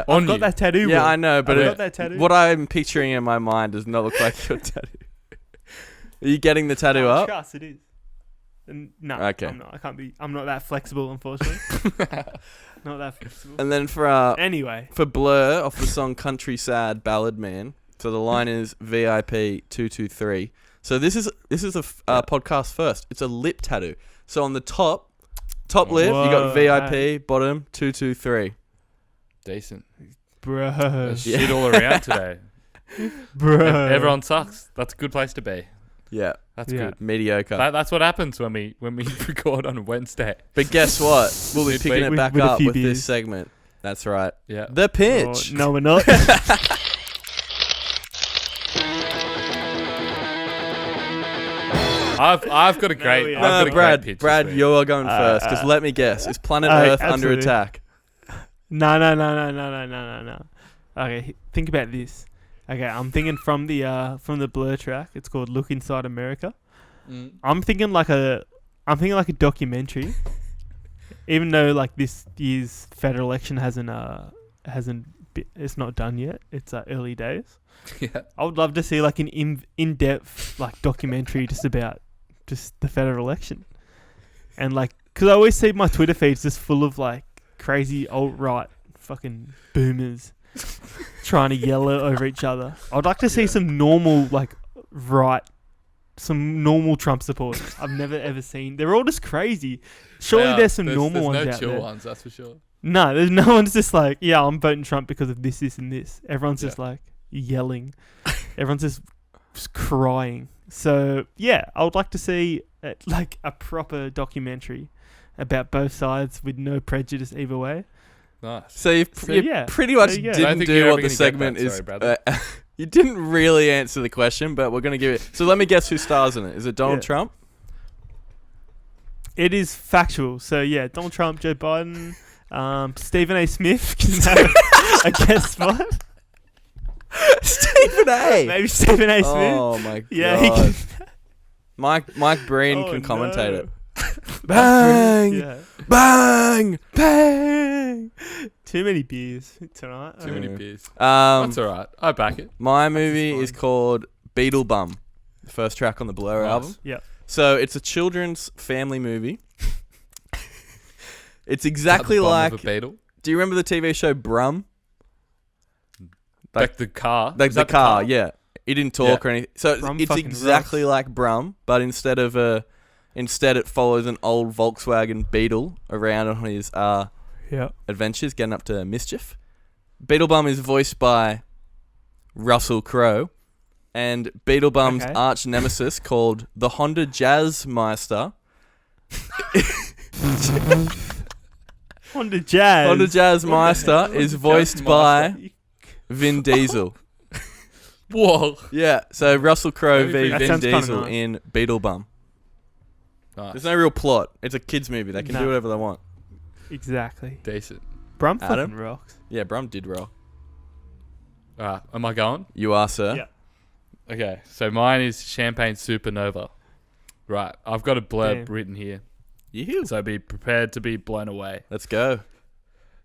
On I've got you. that tattoo. Yeah, Will. I know, but I've got that tattoo. what I'm picturing in my mind does not look like your tattoo. Are you getting the tattoo up? Trust it is. No, Okay. I'm not. I can't be. I'm not that flexible, unfortunately. Not that flexible. And then for Anyway, Blur, off the song Country Sad Ballad Man, so the line is VIP 223. So this is a podcast first. It's a lip tattoo. So on the top lip, you got Whoa, VIP, bottom 223. Decent. bro, There's shit all around today. bro. Everyone sucks. That's a good place to be. Yeah, That's Yeah. good. mediocre. That's what happens when we record on a Wednesday. But guess what? We'll be Midweek. picking it back With a up few with this beers. segment. That's right. Yeah. The pitch. Oh, no, we're not. I've got a great. we I've are. got a No, great pitch Brad, this week. you are going first. Because let me guess, is planet Earth under absolutely. attack? No. Okay, think about this. Okay, I'm thinking from the Blur track. It's called "Look Inside America." Mm. I'm thinking like a documentary. Even though like this year's federal election it's not done yet. It's early days. Yeah. I would love to see like an in-depth like documentary just about just the federal election, and like because I always see my Twitter feeds just full of like crazy alt-right fucking boomers trying to yell over each other. I'd like to see some normal like some normal Trump supporters I've never ever seen. They're all just crazy. Surely there's some normal ones no out chill there. ones, that's for sure. No, there's no one's just like, yeah, I'm voting Trump because of this, and this. Everyone's just like yelling. Everyone's just crying. So yeah, I would like to see like a proper documentary about both sides with no prejudice either way. Nice. So you yeah, pretty much there you go. I don't didn't think do you're what ever the gonna get segment that, is. sorry, brother. You didn't really answer the question, but we're going to give it. So let me guess who stars in it. Is it Donald Yeah. Trump? It is factual. So yeah, Donald Trump, Joe Biden, Stephen A. Smith can have a guest spot. Stephen A. Maybe Stephen A. Smith. Oh my god. Yeah, he can. Mike Breen Oh, can commentate no. it. Bang! Yeah. Bang! Bang! Too many beers tonight. Too many beers. Um, That's all right. I back it. my movie fine. is called Beetle Bum, the first track on the Blur Nice. album. Yeah. So it's a children's family movie. It's exactly At the bottom like. of a beetle. Do you remember the TV show Brum? Like the car. Like Is the that car, yeah. He didn't talk Yeah. or anything. So Brum it's fucking exactly like Brum, but instead it follows an old Volkswagen Beetle around on his Yeah. adventures, getting up to mischief. Beetlebum is voiced by Russell Crowe, and Beetlebum's Okay. arch nemesis called the Honda Jazzmeister. Honda Jazz. Honda Jazzmeister is voiced by Jazzmeister. Vin Diesel. Whoa. Yeah, so Russell Crowe v That Vin sounds kinda Diesel nice. in Beetlebum. Nice. There's no real plot. It's a kids movie. They can do No. whatever they want. Exactly. Decent. Brum Adam? fucking rocks. Yeah, Brum did roll. All right. Am I going? You are, sir. Yeah. Okay. So mine is Champagne Supernova. Right. I've got a blurb Damn. written here. Yoo-hoo. So be prepared to be blown away. Let's go.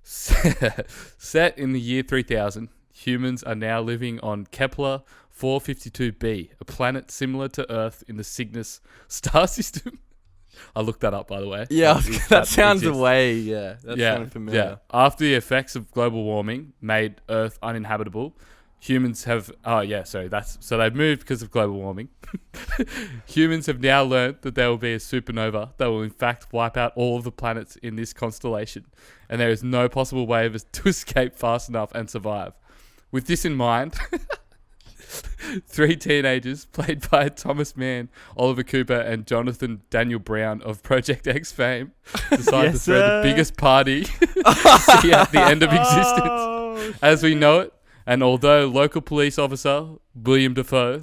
Set in the year 3000, humans are now living on Kepler 452b, a planet similar to Earth in the Cygnus star system. I looked that up, by the way. Yeah, If that sounds exists. away. Yeah, that's sounding familiar. Yeah. After the effects of global warming made Earth uninhabitable, humans have. Oh, yeah. Sorry. So they've moved because of global warming. Humans have now learned that there will be a supernova that will, in fact, wipe out all of the planets in this constellation, and there is no possible way of us to escape fast enough and survive. With this in mind. 3 teenagers, played by Thomas Mann, Oliver Cooper, and Jonathan Daniel Brown of Project X fame, decide to Yes, throw sir. the biggest party see at the end of existence Oh, as we know it. And although local police officer William Dafoe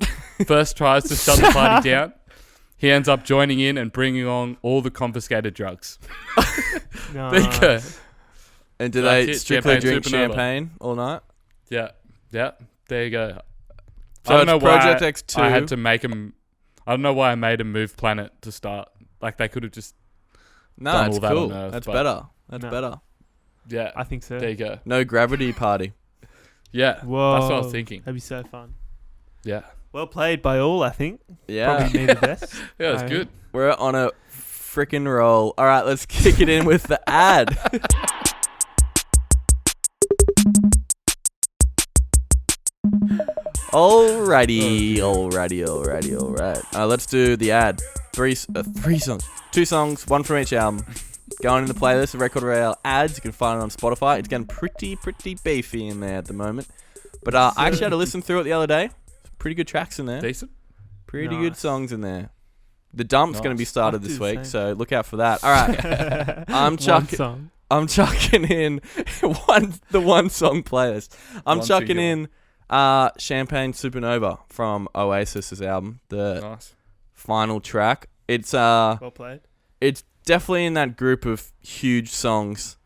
first tries to shut the party down, he ends up joining in and bringing on all the confiscated drugs. no. There you go. And do That's they it, strictly Champagne drink Supernova. champagne all night? Yeah, yeah. There you go. So I don't know it's why Project X2. I had to make him. I don't know why I made him move planet to start. Like they could have just. No, done it's all that cool. on Earth, That's but- better. That's No. better. Yeah. I think so. There you go. No gravity party. Yeah. Whoa. That's what I was thinking. That'd be so fun. Yeah. Well played by all, I think. Yeah. Probably me the best. Yeah, it's I- good. We're on a freaking roll. All right, let's kick it in with the ad. Alright. Let's do the ad. Three songs. 2 songs, 1 from each album. Going in the playlist, the Record Royale ads. You can find it on Spotify. It's getting pretty beefy in there at the moment. But I actually had to listen through it the other day. Pretty good tracks in there. Decent. Pretty good Nice. songs in there. The dump's going to be Nice. started I'll do this the week, same. so look out for that. All right. One song. I'm chucking in the one song playlist. I'm One chucking single. in Champagne Supernova from Oasis's album, the Nice. final track. It's Well played. it's definitely in that group of huge songs,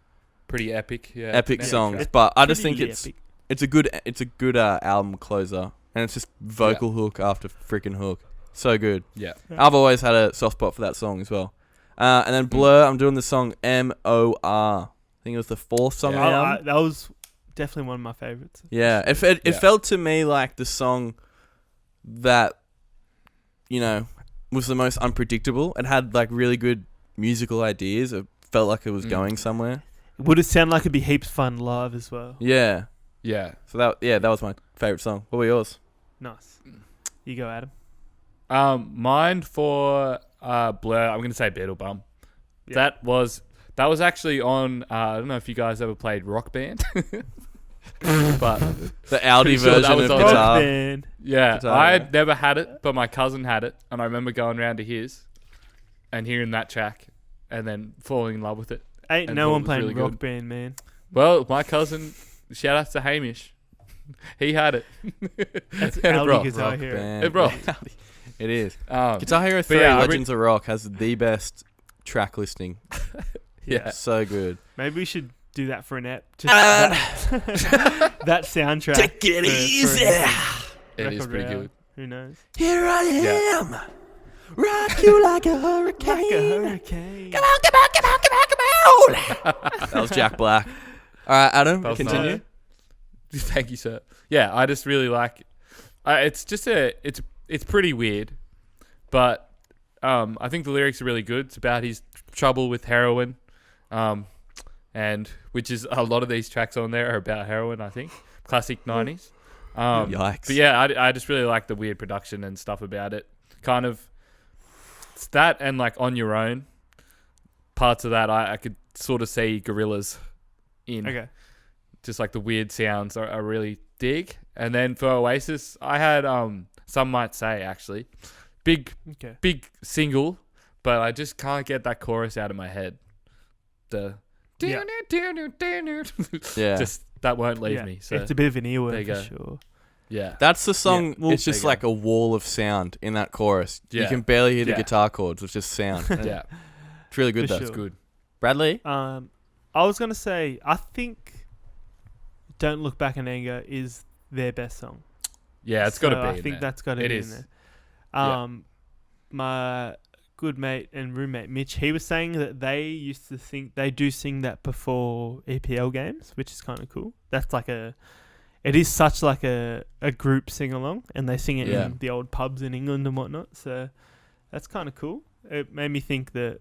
Pretty epic. Yeah. epic Yeah. songs. It's But I just Pretty think epic. it's a good album closer, and it's just vocal hook after freaking hook. So good. Yeah. I've always had a soft spot for that song as well. And then Blur, I'm doing the song M.O.R. I think it was the 4th song on the album. That was definitely one of my favorites. Yeah, it Yeah. felt to me like the song that, was the most unpredictable. It had like really good musical ideas. It felt like it was going somewhere. Would it sound like it'd be heaps fun live as well? Yeah. Yeah. So that was my favorite song. What were yours? Nice. You go, Adam. Mine for Blur, I'm gonna say Beetlebum. Yeah. That was actually on. I don't know if you guys ever played Rock Band, but The Audi Pretty sure that version was of on Rock guitar. band. yeah, Guitar, I yeah. had never had it, but my cousin had it, and I remember going around to his and hearing that track, and then falling in love with it. Ain't And no thought one it was playing really rock good. band, man. Well, my cousin, shout out to Hamish, he had it. That's It Audi rocked. Guitar Rock Hero. band. It rocked. It is. Um, Guitar Hero 3 yeah, I Legends of Rock has the best track listing. yeah. So good. Maybe we should do that for an app. Just that soundtrack. Take it for easy. an episode. It is Record pretty Royale. good. Who knows? Here I Yeah. am. Rock you like a hurricane. Like a hurricane. Come on, come on, come on, come on, come on. That was Jack Black. All right, Adam, That was continue. nice. Thank you, sir. Yeah, I just really like. It's just it's pretty weird, but I think the lyrics are really good. It's about his trouble with heroin, and which is a lot of these tracks on there are about heroin. I think classic 90s. Yikes. But yeah, I just really like the weird production and stuff about it. Kind of it's that and like On Your Own parts of that I could sort of see Gorillaz in. Okay. Just like the weird sounds I really dig. And then for Oasis, I had Some Might Say actually. Big single, but I just can't get that chorus out of my head. The Yeah. Yeah. just that won't leave me. So it's a bit of an there you earworm for go. sure. yeah. That's the song. Yeah, well, it's just there you like a wall of sound in that chorus. You Yeah. can barely hear the Yeah. guitar chords. It's just sound. Yeah. It's really good For though. sure. It's good. Bradley? I was gonna say I think "Don't Look Back in Anger" is their best song. Yeah, it's got to So be. I in think there. that's got to It be is. in there. Yeah. My good mate and roommate Mitch, he was saying that they used to think they do sing that before EPL games, which is kind of cool. That's like it is such like a group sing along, and they sing it Yeah. in the old pubs in England and whatnot. So that's kind of cool. It made me think that.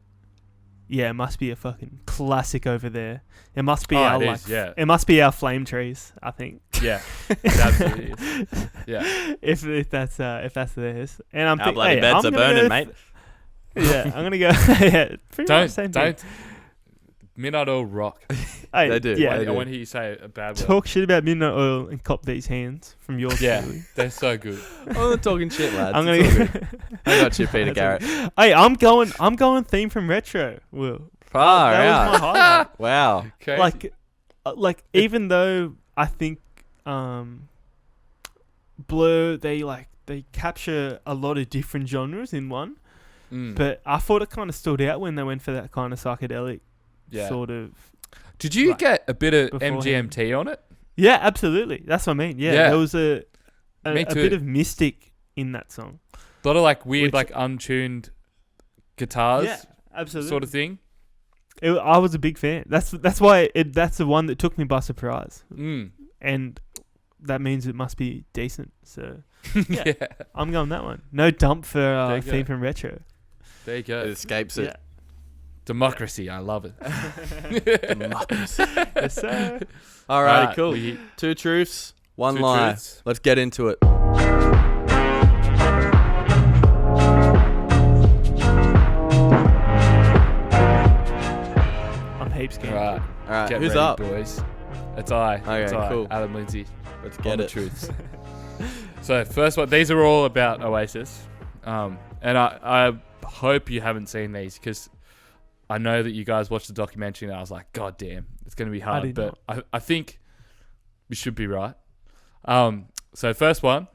Yeah, it must be a fucking classic over there. It must be our it like. is, yeah. It must be our Flame Trees, I think. Yeah. It absolutely is. Yeah. if that's theirs, and I'm Our thinking, bloody hey, beds I'm are gonna burning, go mate. Yeah, I'm gonna go. Yeah, pretty much the same thing. Don't. Midnight Oil rock. Hey, They do, Yeah, they I do. want to hear you say a bad word. talk shit about Midnight Oil and cop these hands from yours. Yeah, truly. they're so good. Oh, they're talking shit, lads. I'm It's all gonna. good. I got you, Peter Garrett. Hey, I'm going theme from retro. Will Far that out. was my highlight. Wow. Crazy. Like even though I think Blur they capture a lot of different genres in one, but I thought it kind of stood out when they went for that kind of psychedelic yeah. sort of. Did you like, get a bit of beforehand. MGMT on it? Yeah, absolutely. That's what I mean. Yeah, Yeah. there was a Me too. bit of mystic in that song. A lot of like weird, Which- like untuned guitars, Yeah, absolutely. sort of thing. I was a big fan. That's why that's the one that took me by surprise, Mm. and that means it must be decent. So Yeah. Yeah. I'm going that one. No dump for There you go. theme from retro. There you go. It escapes it. Yeah. Democracy. I love it. Yes, sir. All right, Alright, cool. we- 2 truths, 1 Two lie. truths. Let's get into it. I'm heaps game. Right. All right, Get who's ready, up? boys? It's I. Okay, It's I, cool. Adam Lindsay. Let's On get the it. truths. So first one, these are all about Oasis, and I hope you haven't seen these because I know that you guys watched the documentary and I was like, God damn, it's going to be hard, did but I think we should be right. So first one,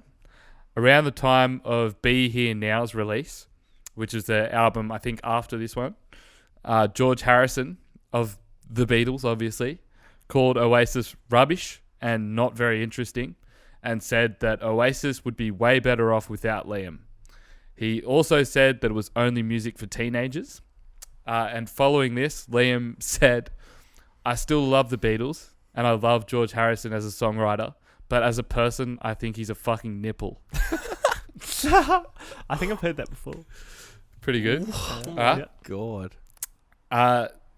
around the time of Be Here Now's release, which is the album I think after this one, George Harrison of the Beatles, obviously, called Oasis rubbish and not very interesting, and said that Oasis would be way better off without Liam. He also said that it was only music for teenagers. And following this, Liam said, I still love the Beatles, and I love George Harrison as a songwriter, but as a person, I think he's a fucking nipple. I think I've heard that before. Pretty good. Yeah. God.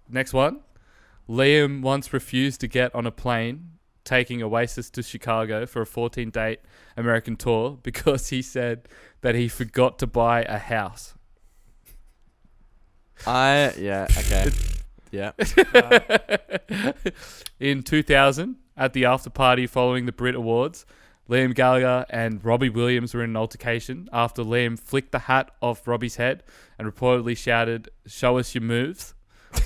Next one. Liam once refused to get on a plane taking Oasis to Chicago for a 14-date American tour because he said that he forgot to buy a house. Yeah, okay. Yeah. In 2000, at the after party following the Brit Awards, Liam Gallagher and Robbie Williams were in an altercation after Liam flicked the hat off Robbie's head and reportedly shouted, "Show us your moves."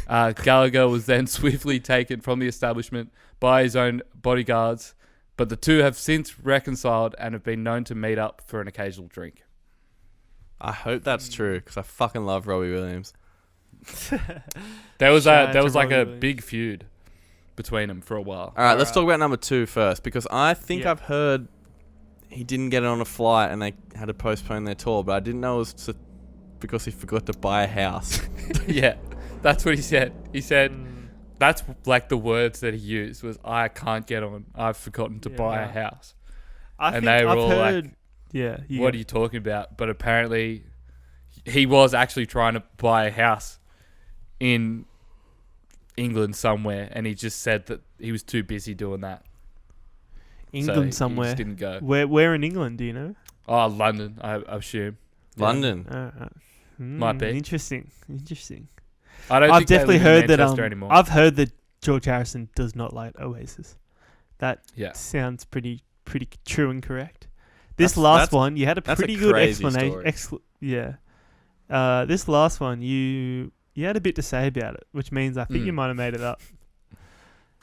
Gallagher was then swiftly taken from the establishment by his own bodyguards, but the two have since reconciled and have been known to meet up for an occasional drink. I hope that's true because I fucking love Robbie Williams. There was Shout out to like Robbie a Williams. big feud between them for a while. All right, let's Alright. talk about number 2 first because I think Yeah. I've heard he didn't get it on a flight and they had to postpone their tour, but I didn't know it was to because he forgot to buy a house. Yeah, that's what he said. He said that's like the words that he used was, "I can't get on. I've forgotten to buy a house." I And think they were I've all heard. like, Yeah. "What are you talking about?" But apparently, he was actually trying to buy a house in England somewhere, and he just said that he was too busy doing that. England So somewhere? He just didn't go. Where in England? Do you know? Oh, London, I assume. London. Might be. Interesting. I don't. I've think they definitely live in heard that. Manchester anymore. I've heard that George Harrison does not like Oasis. That Yeah. sounds pretty true and correct. This That's- last that's- one, you had a that's a pretty good crazy explanation. story. This last one, you had a bit to say about it, which means I think you might have made it up.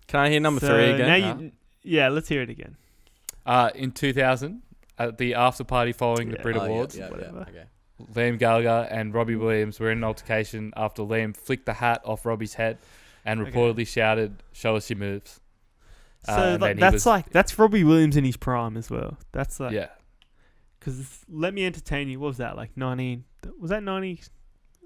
Can I hear number So 3 again? now yeah, let's hear it again. In 2000, at the after party following the Brit Oh, yeah, Awards, yeah, whatever. okay. Liam Gallagher and Robbie Williams were in an altercation after Liam flicked the hat off Robbie's head and Okay. reportedly shouted, "Show us your moves." So and then he that's was- that's Robbie Williams in his prime as well. That's like yeah. because Let Me Entertain You. What was that like 19? Was that 90?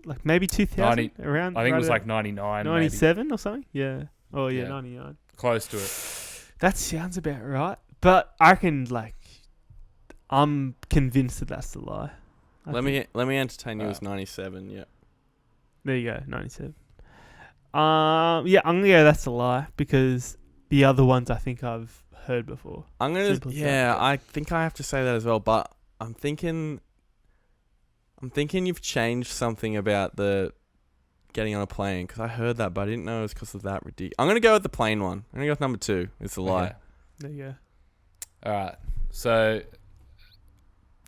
Like maybe 2000 90 around. I think it right was at like 99, 97 or something. Yeah. Oh yeah, Yeah. 99. close to it. That sounds about right. But I reckon I'm convinced that that's the lie. Let me entertain you was 97. Yeah. There you go, 97. Yeah, I'm gonna go that's a lie because the other ones I think I've heard before. I'm gonna. Simple as Yeah, that. I think I have to say that as well. But I'm thinking you've changed something about the getting on a plane because I heard that, but I didn't know it was because of that ridiculous. I'm gonna go with the plane one. I'm gonna go with number 2. It's a lie. Okay. There you go. All right. So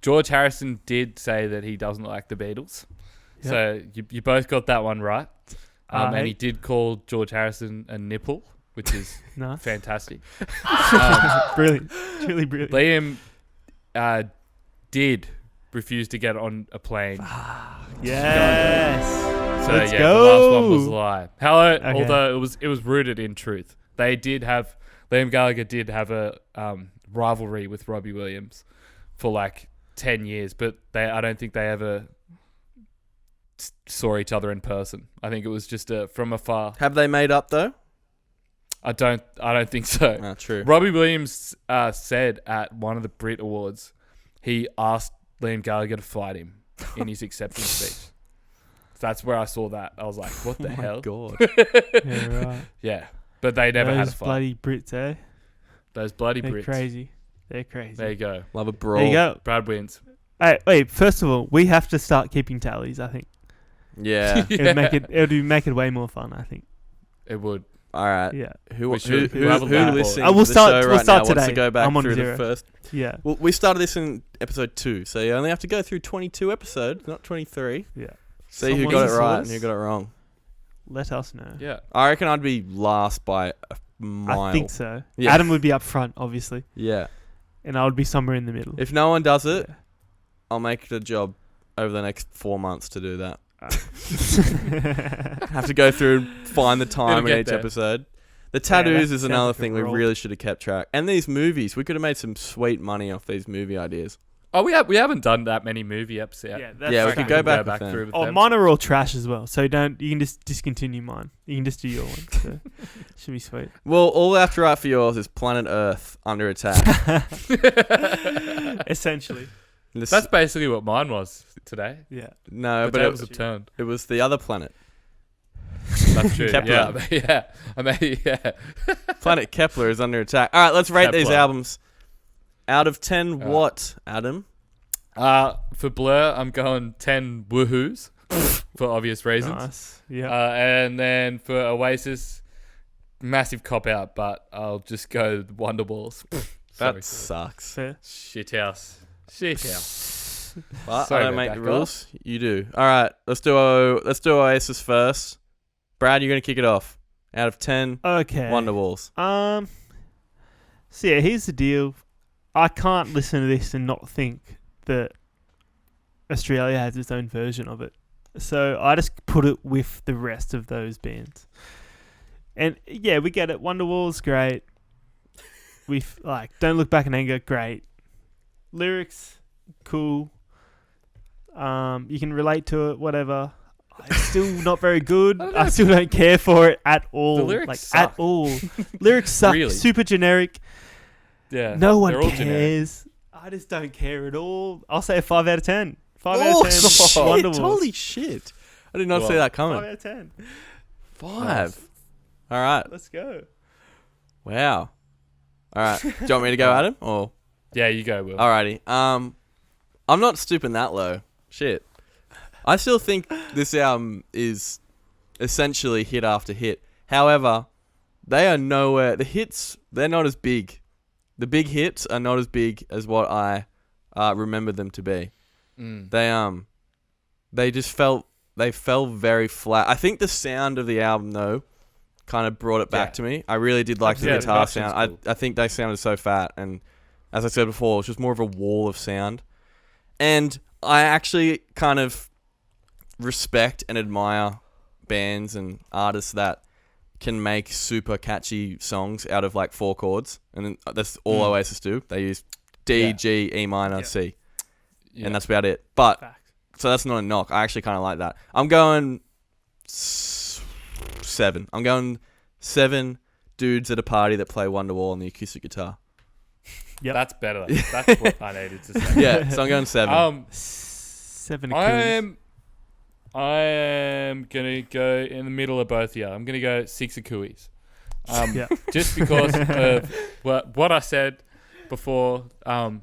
George Harrison did say that he doesn't like the Beatles. Yep. So you both got that one right. And Hey. he did call George Harrison a nipple, which is Nice. fantastic. Brilliant. Truly brilliant. Liam did refuse to get on a plane. Yes. So Let's yeah, go. the last one was a lie. However, Okay. although it was rooted in truth, they did have Liam Gallagher did have a rivalry with Robbie Williams for like 10 years, but I don't think they ever saw each other in person. I think it was just from afar. Have they made up though? I don't think so. Ah, true. Robbie Williams said at one of the Brit Awards, he asked Liam Gallagher to fight him in his acceptance speech. So that's where I saw that. I was like, what the Oh my hell? God. Yeah, right. Yeah, but they never had a Those fight. bloody Brits, eh? Those bloody They're Brits. crazy. They're crazy. There you go. Love a brawl. There you go. Brad wins. Hey, wait. First of all, we have to start keeping tallies. I think Yeah. it'd make it way more fun. I think. It would. All right. Yeah. Who We should. We'll have a leaderboard. listening We'll to the start- show we'll right start now wants to today. go back I'm on through 0. the first? Yeah. Well, we started this in episode 2, so you only have to go through 22 episodes, not 23. Yeah. See who Someone's got it a right source. and who got it wrong. Let us know. Yeah. I reckon I'd be last by a mile. I think so. Yeah. Adam would be up front, obviously, Yeah. and I would be somewhere in the middle. If no one does it, Yeah. I'll make it a job over the next 4 months to do that. Have to go through and find the time It'll in get each there. episode. The that tattoos is sounds another like a thing we roll. really should have kept track. And these movies, we could have made some sweet money off these movie ideas. Oh, we haven't done that many movie episodes. Yeah, that's Yeah, we fine. could go back with them. through with Oh, them. mine are all trash as well. So don't. You can just discontinue mine. You can just do your one. So should be sweet. Well, all I have to write for yours is Planet Earth under attack. Essentially. This- That's basically what mine was today. Yeah. no, The but tables it, have turned. it was the other planet. That's true. Kepler. Yeah. I mean, yeah. Planet Kepler is under attack. All right, let's rate these Kepler. albums. Out of 10, right. what, Adam? For Blur, I'm going 10 woohoos for obvious reasons. Nice. Yeah. And then for Oasis, massive cop out, but I'll just go Wonderballs. That sucks. Fair. Shit house. But Sorry I don't about make that, the guys. rules. You do. All right, let's do Oasis first. Brad, you're gonna kick it off. Out of 10, Okay. Wonderwalls. So yeah, here's the deal. I can't listen to this and not think that Australia has its own version of it. So I just put it with the rest of those bands. And yeah, we get it. Wonderwall's great. We've Don't Look Back in Anger, great. Lyrics, cool. You can relate to it, whatever. It's still not very good. I still don't care for it at all. The lyrics like suck. at all. Lyrics suck. Really? Super generic. Yeah. No one they're all generic. cares. I just don't care at all. I'll say a 5 out of 10. 5 out of 10. shit. Wonderwalls. Holy shit. I did not see that 5 coming. out of 10. 5. Nice. All right. Let's go. Wow. All right. Do you want me to go, Adam? Or Yeah, you go, Will. alrighty. I'm not stooping that low. Shit. I still think this album is essentially hit after hit. However, they are nowhere. The hits, they're not as big. The big hits are not as big as what I remember them to be. They just fell very flat. I think the sound of the album though kind of brought it back to me. I really did like the Yeah, the guitar production's sound. cool. I think they sounded so fat, and as I said before, it was just more of a wall of sound. And I actually kind of respect and admire bands and artists that can make super catchy songs out of like 4 chords, and then that's all Oasis do. They use D, Yeah. G, E minor, C, Yeah. and that's about it. But Facts. so that's not a knock. I actually kind of like that. I'm going 7. I'm going 7 dudes at a party that play Wonderwall on the acoustic guitar. Yep. That's better. That's what I needed to say. Yeah, so I'm going 7. 7 I Akuas. am gonna go in the middle of both here. I'm gonna go 6 Akuis. Yeah. Just because of what I said before. The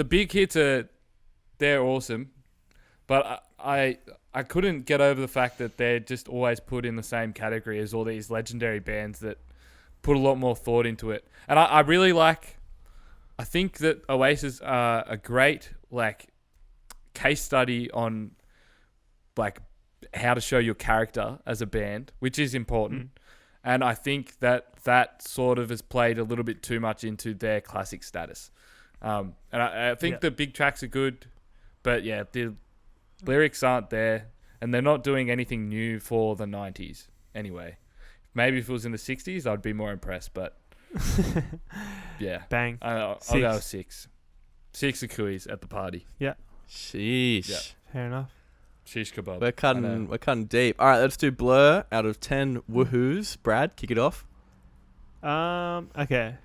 big hits they're awesome, but I couldn't get over the fact that they're just always put in the same category as all these legendary bands that put a lot more thought into it. And I really I think that Oasis are a great case study on how to show your character as a band, which is important. And I think that sort of has played a little bit too much into their classic status. And I think the big tracks are good, but yeah, the lyrics aren't there, and they're not doing anything new for the 90s anyway. Maybe if it was in the 60s, I'd be more impressed, but yeah. Bang. I'll go with 6. 6 Akuis at the party. Sheesh. Yeah. Fair enough. Shish kebab. We're cutting deep. All right, let's do Blur out of 10 woohoos. Brad, kick it off. Okay.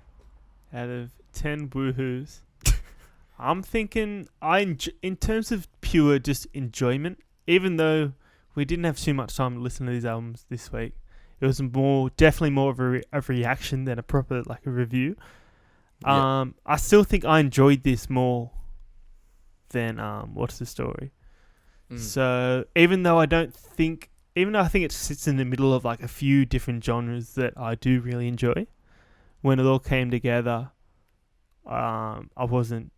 Out of 10 woohoos, I'm thinking in terms of pure just enjoyment, even though we didn't have too much time to listen to these albums this week, it was definitely more of a reaction than a proper a review. Yeah. I still think I enjoyed this more than What's the Story. So even though I think it sits in the middle of a few different genres that I do really enjoy, when it all came together, I wasn't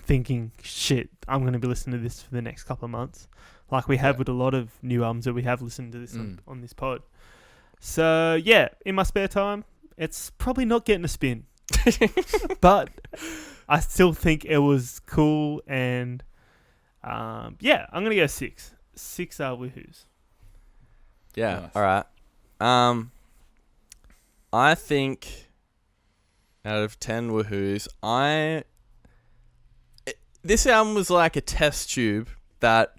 thinking, shit, I'm going to be listening to this for the next couple of months, like we have with a lot of new albums that we have listened to this on this pod. So yeah, in my spare time, it's probably not getting a spin, but I still think it was cool, and I'm gonna go 6. 6 are woohoos. Yeah. Nice. All right. I think out of 10 woohoos, this album was like a test tube that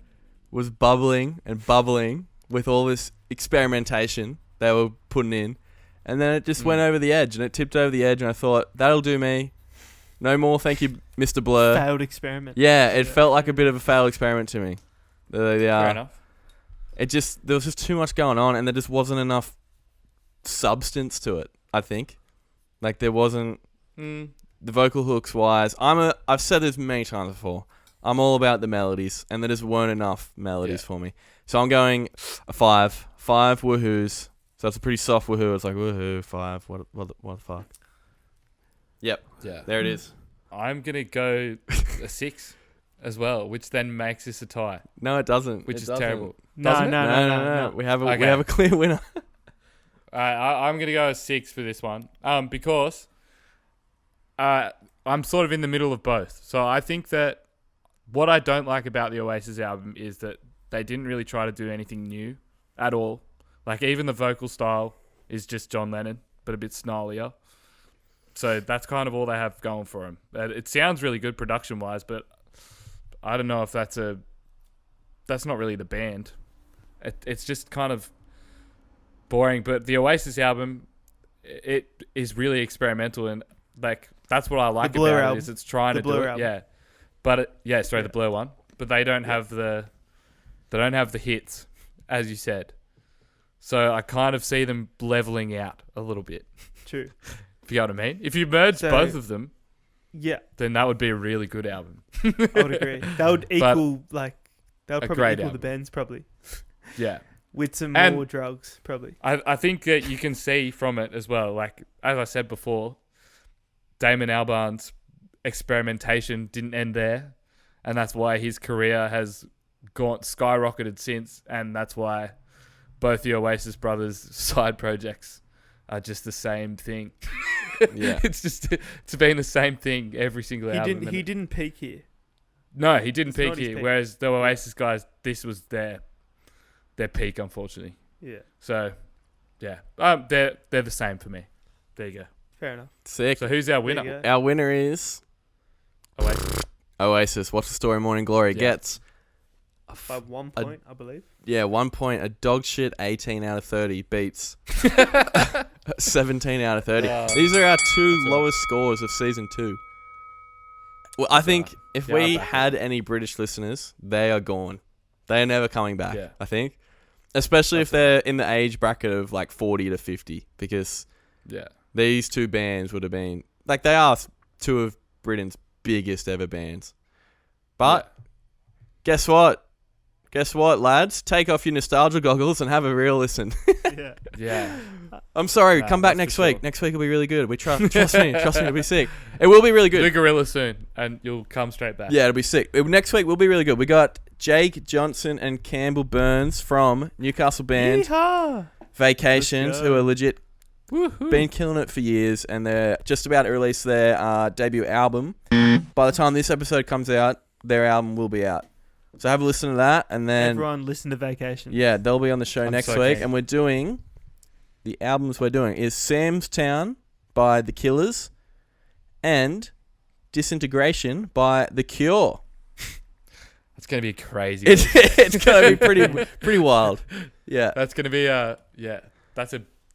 was bubbling and bubbling with all this experimentation they were putting in, and then it just went over the edge, and it tipped over the edge, and I thought, that'll do me. No more, thank you, Mr. Blur. Failed experiment. Yeah, it felt like a bit of a failed experiment to me. Fair enough. There was just too much going on, and there just wasn't enough substance to it, I think. There wasn't the vocal hooks wise. I've said this many times before. I'm all about the melodies, and there just weren't enough melodies for me. So I'm going a 5. 5 woohoos. So it's a pretty soft woohoo. It's like woohoo 5. What the fuck? Yep. Yeah. There it is. I'm gonna go a 6 as well, which then makes this a tie, No, it doesn't. which It is doesn't. terrible. No, Doesn't it? no. We have Okay. a clear winner. I'm gonna go a 6 for this one, because I'm sort of in the middle of both. So I think that what I don't like about the Oasis album is that they didn't really try to do anything new at all. Even the vocal style is just John Lennon, but a bit snarlier. So that's kind of all they have going for them. It sounds really good production-wise, but I don't know if that's not really the band. It's just kind of boring. But the Oasis album, it is really experimental, and like that's what I like Blur about album. it is it's trying The to do Blur it. album. Yeah, but the Blur one. But they don't have the hits, as you said. So I kind of see them leveling out a little bit. True. If you know what I mean. If you merge both of them, Yeah, then that would be a really good album. I would agree. That would equal that would a probably great equal the album. bands probably Yeah. with some And- more drugs probably. I think that you can see from it as well, like, as I said before, Damon Albarn's experimentation didn't end there, and that's why his career has gone skyrocketed since, and that's why both the Oasis brothers' side projects are just the same thing. Yeah. It's been the same thing every single album. He didn't peak here. No, he didn't It's not peak his here, peak. whereas the Oasis guys, this was their peak, unfortunately. Yeah, So, yeah, they're the same for me. There you go. fair enough. Sick. So who's our There you winner? go. Our winner is Oasis. Oasis. Watch the Story Morning Glory Yeah. gets By 1 point, I believe. 1 point. A dog shit 18 out of 30 beats 17 out of 30. Wow. These are our two That's all right. lowest scores of season 2. Well, I think if Yeah, we I'll back had any British listeners, they are gone. They are never coming back. Yeah. I think, especially if they're in the age bracket of like 40 to 50, because Yeah. these two bands would have been like they are two of Britain's biggest ever bands. But guess what? Guess what, lads? Take off your nostalgia goggles and have a real listen. Yeah. Yeah. I'm sorry. Nah, Come back that's next for week. sure. Next week will be really good. We trust me. Trust me. It'll be sick. It will be really Do good. Gorilla soon, and you'll come straight back. Yeah, it'll be sick. Next week will be really good. We got Jake Johnson and Campbell Burns from Newcastle band Yeehaw! Vacations, Let's go. who are legit Woohoo. been killing it for years, and they're just about to release their debut album. By the time this episode comes out, their album will be out. So have a listen to that, and then Everyone listen to Vacation. yeah, they'll be on the show I'm next so week. keen. And we're doing the albums we're doing is Sam's Town by The Killers and Disintegration by The Cure. That's gonna be crazy. It's gonna be pretty wild. Yeah. That's gonna be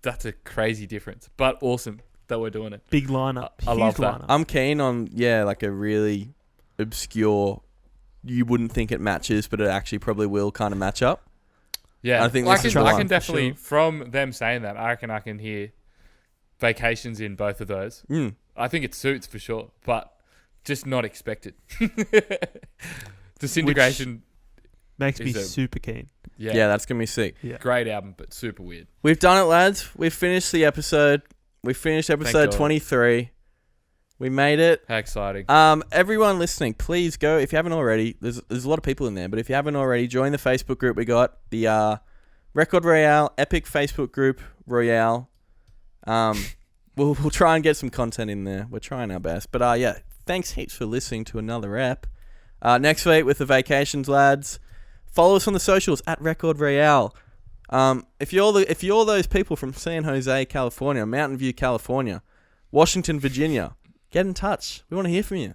That's a crazy difference, but awesome that we're doing it. Big lineup. I Huge love that. lineup. I'm keen on like a really obscure, you wouldn't think it matches, but it actually probably will kind of match up. Yeah, I think I this is can, the I one, can for definitely, sure. from them saying that, I reckon I can hear Vacations in both of those. I think it suits for sure, but just not expected. Disintegration, Makes me Is a- super keen. Yeah, that's gonna be sick. Yeah. great album, but super weird. We've done it, lads. We've finished the episode. We finished episode God. 23. We made it. How exciting. Everyone listening, please go, if you haven't already, there's a lot of people in there, but if you haven't already, join the Facebook group. We got the Record Royale Epic Facebook group, Royale. We'll try and get some content in there. We're trying our best. But yeah, thanks heaps for listening to another ep. Next week with the Vacations, lads. Follow us on the socials at Record Royale. If you're those people from San Jose, California, Mountain View, California, Washington, Virginia, get in touch. We want to hear from you.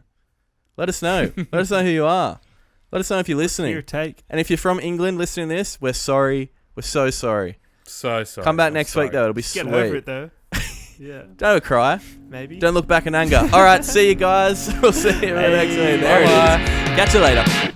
Let us know. Let us know who you are. Let us know if you're listening. Your take. And if you're from England listening to this, we're sorry. We're so sorry. So sorry. Come back I'm next sorry. week, though. It'll be Get sweet. over it though. Yeah. Don't cry. Maybe. Don't look back in anger. All right, see you guys. We'll see you next week. There it is. Catch you later.